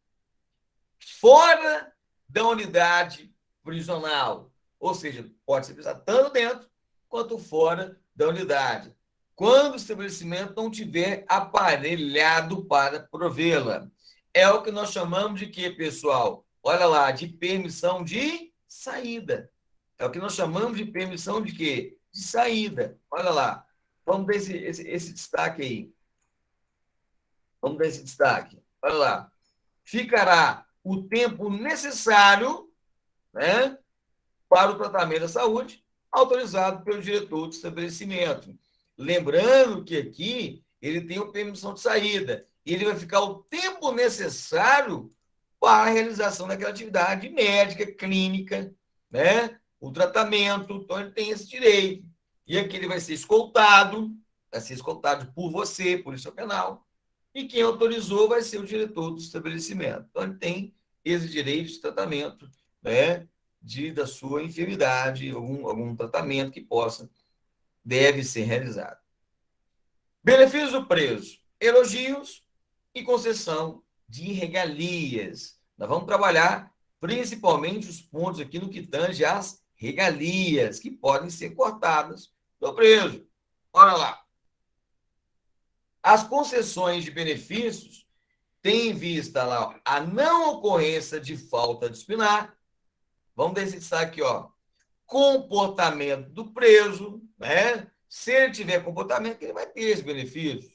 [SPEAKER 1] fora da unidade prisional. Ou seja, pode ser prestada tanto dentro quanto fora da unidade. Quando o estabelecimento não tiver aparelhado para provê-la. É o que nós chamamos de quê, pessoal? Olha lá, de permissão de saída. É o que nós chamamos de permissão de quê? De saída. Olha lá. Vamos ver esse destaque aí. Vamos ver esse destaque. Olha lá. Ficará o tempo necessário, né, para o tratamento da saúde, autorizado pelo diretor do estabelecimento. Lembrando que aqui ele tem a permissão de saída. E ele vai ficar o tempo necessário para a realização daquela atividade médica, clínica, né? O tratamento. Então, ele tem esse direito. E aqui ele vai ser escoltado por você, Polícia Penal, e quem autorizou vai ser o diretor do estabelecimento. Então, ele tem esse direito de tratamento, né, da sua enfermidade, algum tratamento que deve ser realizado. Benefícios do preso: elogios e concessão de regalias. Nós vamos trabalhar principalmente os pontos aqui no que tange às regalias, que podem ser cortadas do preso. Olha lá. As concessões de benefícios têm em vista lá a não ocorrência de falta disciplinar. Vamos dar esse destaque aqui, ó. Comportamento do preso, né? Se ele tiver comportamento, ele vai ter esse benefício.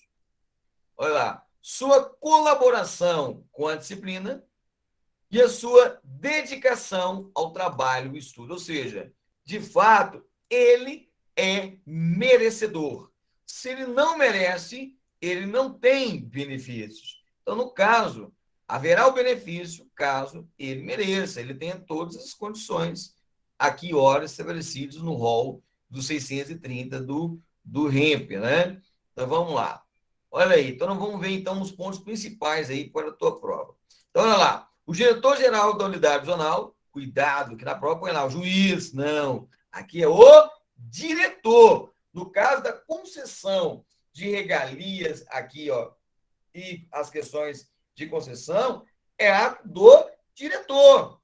[SPEAKER 1] Olha lá. Sua colaboração com a disciplina e a sua dedicação ao trabalho e estudo. Ou seja, de fato, ele é merecedor. Se ele não merece, ele não tem benefícios. Então, no caso, haverá o benefício caso ele mereça, ele tenha todas as condições aqui, horas estabelecidas no rol dos 630 do REMP, né? Então, vamos lá. Olha aí, então vamos ver então os pontos principais aí para a tua prova. Então, olha lá, o diretor-geral da unidade prisional, cuidado, que na prova põe lá o juiz, não, aqui é o diretor. No caso da concessão de regalias aqui, ó, e as questões de concessão, é ato do diretor.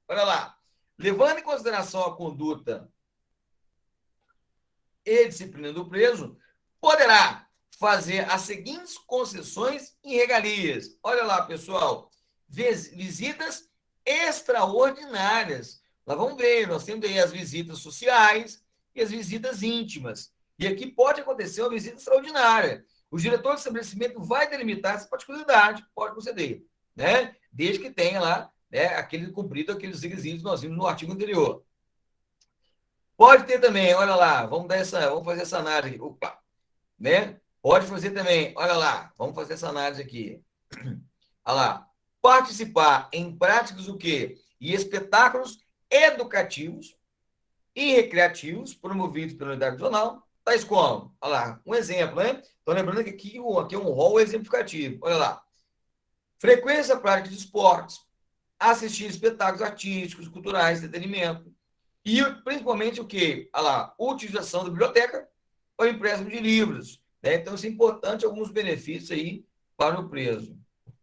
[SPEAKER 1] Olha lá, levando em consideração a conduta e disciplina do preso, poderá fazer as seguintes concessões em regalias. Olha lá, pessoal, visitas extraordinárias. Nós vamos ver, nós temos aí as visitas sociais e as visitas íntimas. E aqui pode acontecer uma visita extraordinária. O diretor do estabelecimento vai delimitar essa particularidade, pode conceder, né? Desde que tenha lá, né, cumprido aqueles requisitos que nós vimos no artigo anterior. Pode ter também, olha lá, vamos fazer essa análise. Opa, né? Pode fazer também, olha lá, vamos fazer essa análise aqui. Olha lá, participar em práticas o quê? E espetáculos educativos e recreativos promovidos pela unidade prisional, tais como, olha lá, um exemplo, né? Estou lembrando que aqui é um rol exemplificativo. Olha lá, frequência prática de esportes, assistir espetáculos artísticos, culturais, entretenimento, e principalmente o quê? Olha lá, utilização da biblioteca ou empréstimo de livros, né? Então, isso é importante, alguns benefícios aí para o preso.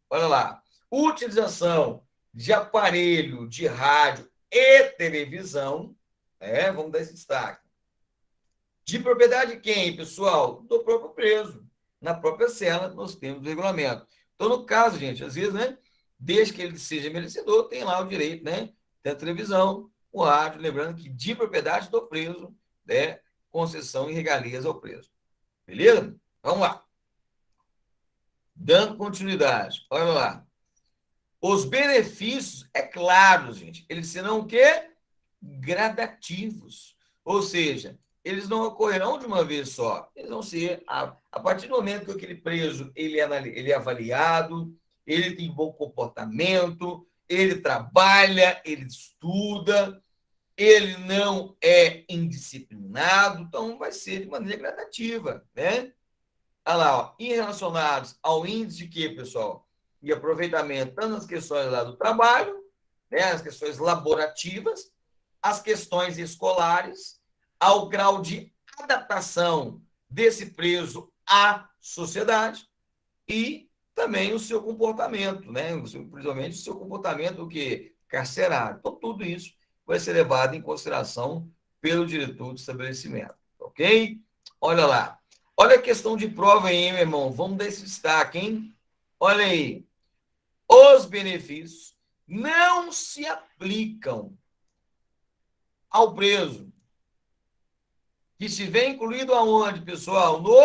[SPEAKER 1] Olha lá, utilização de aparelho de rádio e televisão, né? Vamos dar esse destaque. De propriedade de quem, pessoal? Do próprio preso. Na própria cela, nós temos o regulamento. Então, no caso, gente, às vezes, né? Desde que ele seja merecedor, tem lá o direito, né? Da televisão, o rádio, lembrando que de propriedade do preso, né? Concessão e regalias ao preso. Beleza? Vamos lá. Dando continuidade. Olha lá. Os benefícios, é claro, gente, eles serão o quê? Gradativos. Ou seja, eles não ocorrerão de uma vez só. Eles vão ser, a partir do momento que aquele preso ele é avaliado, ele tem bom comportamento, ele trabalha, ele estuda, ele não é indisciplinado, então vai ser de maneira gradativa, né? Olha lá, ó, e relacionados ao índice de quê, pessoal? De aproveitamento, tanto nas questões lá do trabalho, né, as questões laborativas, as questões escolares, ao grau de adaptação desse preso à sociedade e também o seu comportamento, né? Principalmente o seu comportamento que carcerário. Então, tudo isso vai ser levado em consideração pelo diretor do estabelecimento, ok? Olha lá. Olha a questão de prova aí, meu irmão. Vamos dar esse destaque, hein? Olha aí. Os benefícios não se aplicam ao preso que estiver incluído aonde, pessoal? No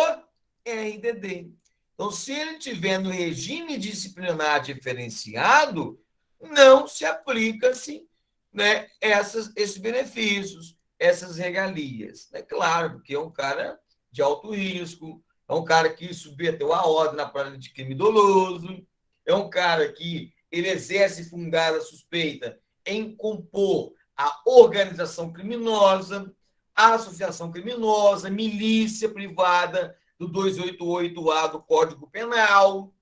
[SPEAKER 1] RDD. Então, se ele estiver no regime disciplinar diferenciado, não se aplica-se, né, esses benefícios, essas regalias. É claro, porque é um cara de alto risco, é um cara que submeteu a ordem na prática de crime doloso, é um cara que ele exerce fundada suspeita em compor a organização criminosa, a associação criminosa, milícia privada do 288A do Código Penal,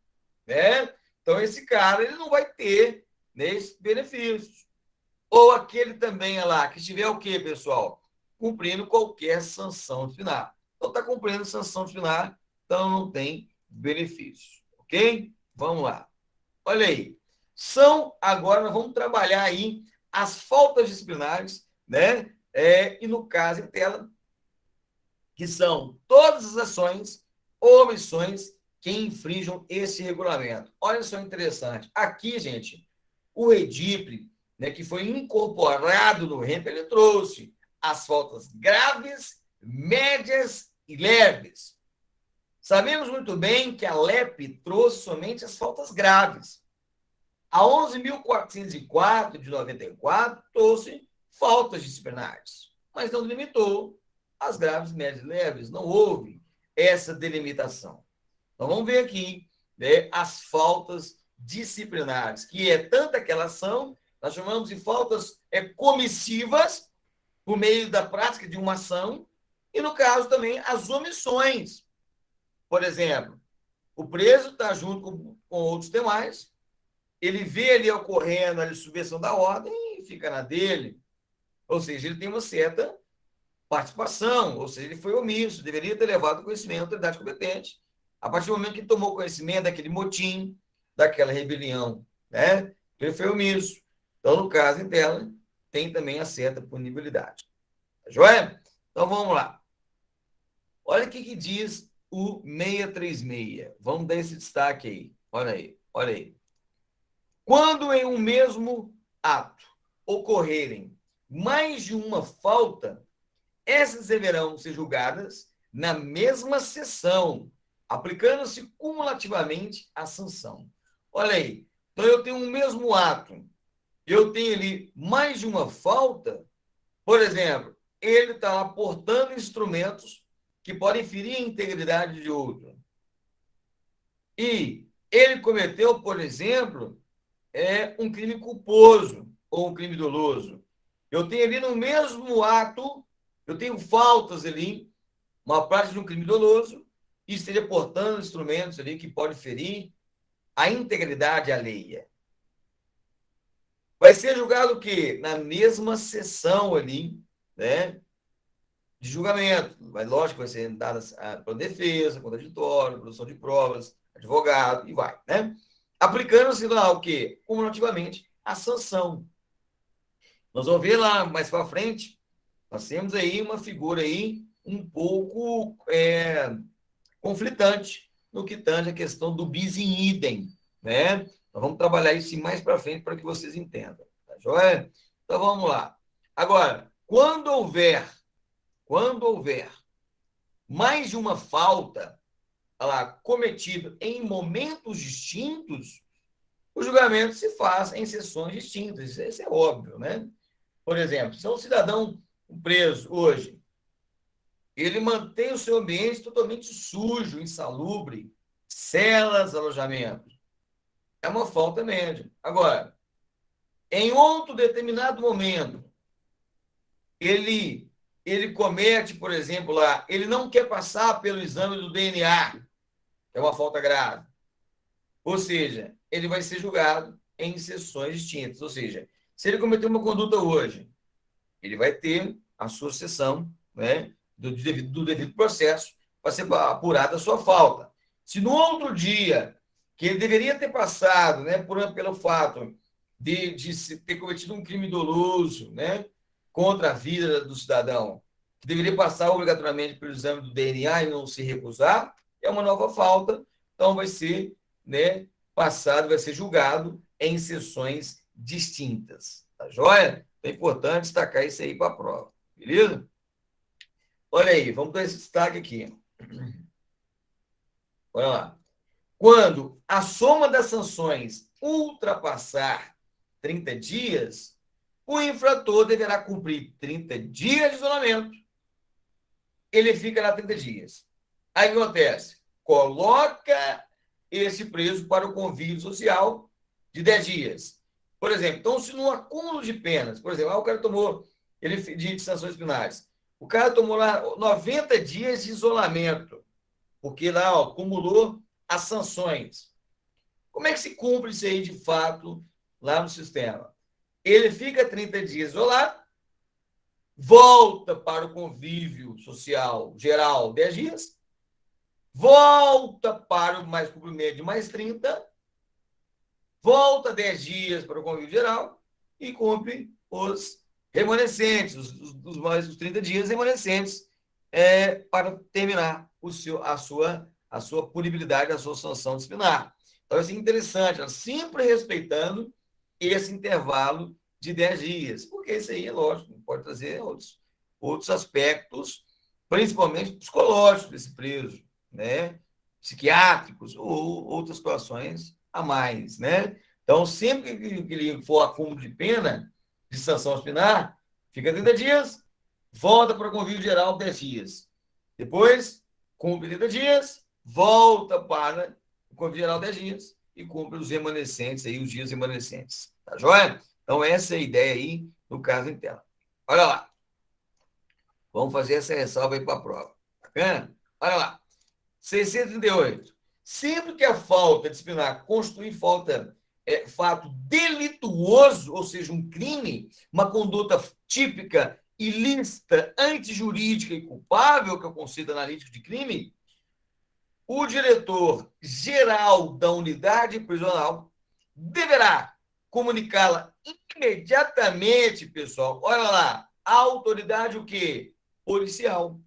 [SPEAKER 1] né? Então, esse cara ele não vai ter, né, esses benefícios. Ou aquele também, olha lá, que estiver o quê, pessoal? Cumprindo qualquer sanção disciplinar. Então, está cumprindo sanção disciplinar, então não tem benefícios. Ok? Vamos lá. Olha aí. Agora nós vamos trabalhar aí as faltas disciplinares, né? E no caso em tela, que são todas as ações ou omissões que infringam esse regulamento. Olha só interessante. Aqui, gente, o REDIPRE, né, que foi incorporado no REMP, ele trouxe as faltas graves, médias e leves. Sabemos muito bem que a LEP trouxe somente as faltas graves. A 11.404 de 94 trouxe faltas disciplinares, mas não delimitou as graves, médias e leves. Não houve essa delimitação. Então, vamos ver aqui, né, as faltas disciplinares, que é tanto aquela ação, nós chamamos de faltas comissivas, por meio da prática de uma ação, e, no caso, também as omissões. Por exemplo, o preso está junto com outros demais, ele vê ali ocorrendo a subversão da ordem e fica na dele. Ou seja, ele tem uma certa participação, ou seja, ele foi omisso, deveria ter levado conhecimento da autoridade competente. A partir do momento que tomou conhecimento daquele motim, daquela rebelião, né? Ele foi omisso. Então, no caso em tela, tem também a certa punibilidade. Tá joia? Então, vamos lá. Olha o que diz o 636. Vamos dar esse destaque aí. Olha aí, olha aí. Quando em um mesmo ato ocorrerem mais de uma falta, essas deverão ser julgadas na mesma sessão, aplicando-se cumulativamente a sanção. Olha aí, então eu tenho um mesmo ato, eu tenho ali mais de uma falta, por exemplo, ele está lá portando instrumentos que podem ferir a integridade de outro. E ele cometeu, por exemplo, um crime culposo ou um crime doloso. Eu tenho ali no mesmo ato, eu tenho faltas ali, uma prática de um crime doloso, e esteja portando instrumentos ali que podem ferir a integridade alheia. Vai ser julgado o quê? Na mesma sessão ali, né, de julgamento. Mas, lógico, vai ser dada para defesa, contraditório, produção de provas, advogado, e vai, né? Aplicando-se lá o quê? Cumulativamente a sanção. Nós vamos ver lá mais para frente, nós temos aí uma figura aí um pouco conflitante no que tange a questão do bis in idem, né? Nós vamos trabalhar isso mais para frente para que vocês entendam, tá joia? Então vamos lá. Agora, quando houver mais de uma falta lá, cometida em momentos distintos, o julgamento se faz em sessões distintas. Isso é óbvio, né? Por exemplo, se é um cidadão preso hoje, ele mantém o seu ambiente totalmente sujo, insalubre, celas, alojamento. É uma falta média. Agora, em outro determinado momento, ele comete, por exemplo, lá, ele não quer passar pelo exame do DNA, é uma falta grave. Ou seja, ele vai ser julgado em sessões distintas. Ou seja, se ele cometeu uma conduta hoje, ele vai ter a sua sessão, né, do devido processo para ser apurada a sua falta. Se no outro dia, que ele deveria ter passado, né, pelo fato de ter cometido um crime doloso, né, contra a vida do cidadão, deveria passar obrigatoriamente pelo exame do DNA e não se recusar, é uma nova falta, então vai ser, né, passado, vai ser julgado em sessões distintas. Tá joia? É importante destacar isso aí para a prova. Beleza? Olha aí, vamos dar esse destaque aqui. Olha lá. Quando a soma das sanções ultrapassar 30 dias, o infrator deverá cumprir 30 dias de isolamento. Ele fica lá 30 dias. Aí o que acontece? Coloca esse preso para o convívio social de 10 dias. Por exemplo, então, se no acúmulo de penas, por exemplo, o cara tomou de sanções penais, o cara tomou lá 90 dias de isolamento, porque lá ó, acumulou as sanções. Como é que se cumpre isso aí de fato lá no sistema? Ele fica 30 dias isolado, volta para o convívio social geral 10 dias, volta para o mais cumprimento de mais 30, volta 10 dias para o convívio geral e cumpre os remanescentes, os 30 dias remanescentes para terminar a sua punibilidade, a sua sanção disciplinar. Então, isso é interessante, sempre respeitando esse intervalo de 10 dias, porque isso aí, é lógico, pode trazer outros aspectos, principalmente psicológicos desse preso, né? Psiquiátricos ou outras situações a mais, né? Então, sempre que ele for acúmulo de pena, de sanção disciplinar, fica 30 dias, volta para o convívio geral 10 dias. Depois, cumpre 30 dias, volta para o convívio geral 10 dias e cumpre os remanescentes, aí, os dias remanescentes. Tá joia? Então, essa é a ideia aí no caso em tela. Olha lá. Vamos fazer essa ressalva aí para a prova. Bacana? Olha lá. 638. Sempre que a falta disciplinar constituir fato delituoso, ou seja, um crime, uma conduta típica, ilícita, antijurídica e culpável, que é o conceito analítico de crime, o diretor geral da unidade prisional deverá comunicá-la imediatamente, pessoal. Olha lá, a autoridade o quê? Policial,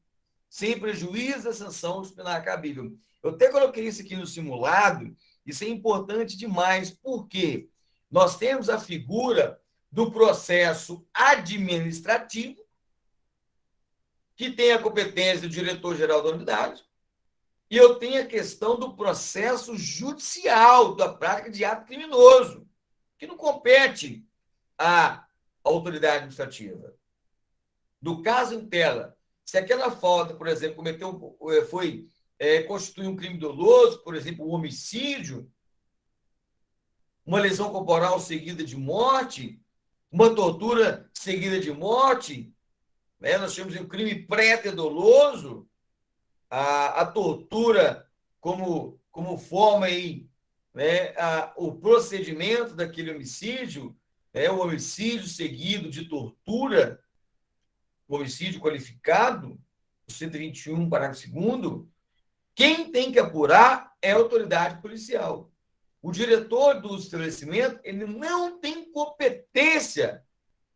[SPEAKER 1] sem prejuízo da sanção disciplinar cabível. Eu até coloquei isso aqui no simulado, isso é importante demais, porque nós temos a figura do processo administrativo, que tem a competência do diretor-geral da unidade, e eu tenho a questão do processo judicial, da prática de ato criminoso, que não compete à autoridade administrativa. No caso em tela, se aquela falta, por exemplo, constitui um crime doloso, por exemplo, um homicídio, uma lesão corporal seguida de morte, uma tortura seguida de morte, né? Nós temos um crime pré-doloso, a tortura como forma aí, né? O procedimento daquele homicídio, né? O homicídio seguido de tortura, o homicídio qualificado, o 121, parágrafo 2º, quem tem que apurar é a autoridade policial. O diretor do estabelecimento ele não tem competência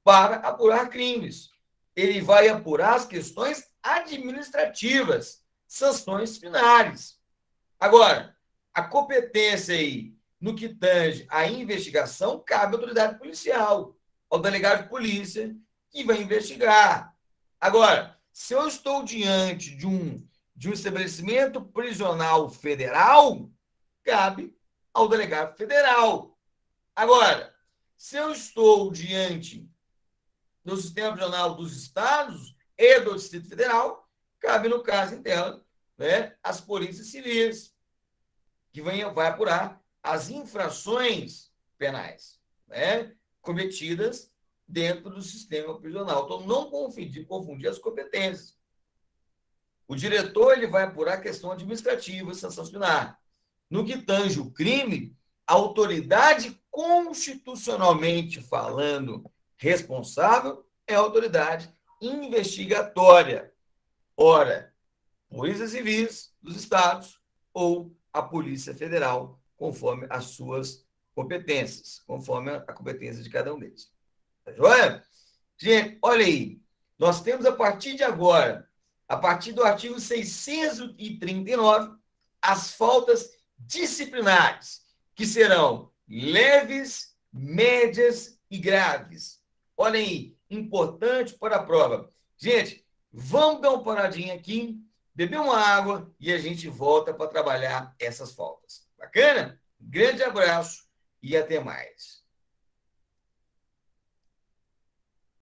[SPEAKER 1] para apurar crimes. Ele vai apurar as questões administrativas, sanções disciplinares. Agora, a competência aí no que tange à investigação cabe à autoridade policial, ao delegado de polícia, que vai investigar. Agora, se eu estou diante de um estabelecimento prisional federal, cabe ao delegado federal. Agora, se eu estou diante do sistema prisional dos estados e do Distrito Federal, cabe, no caso em tela, né, as polícias civis, que vai apurar as infrações penais, né, cometidas dentro do sistema prisional. Então, não confundir as competências. O diretor ele vai apurar a questão administrativa e sanção disciplinar. No que tange o crime, a autoridade constitucionalmente falando responsável é a autoridade investigatória. Ora, polícias civis dos estados ou a Polícia Federal, conforme as suas competências, conforme a competência de cada um deles. Tá joia? Gente, olha aí. Nós temos a partir de agora, a partir do artigo 639, as faltas disciplinares, que serão leves, médias e graves. Olha aí, importante para a prova. Gente, vamos dar uma paradinha aqui, beber uma água e a gente volta para trabalhar essas faltas. Bacana? Grande abraço e até mais.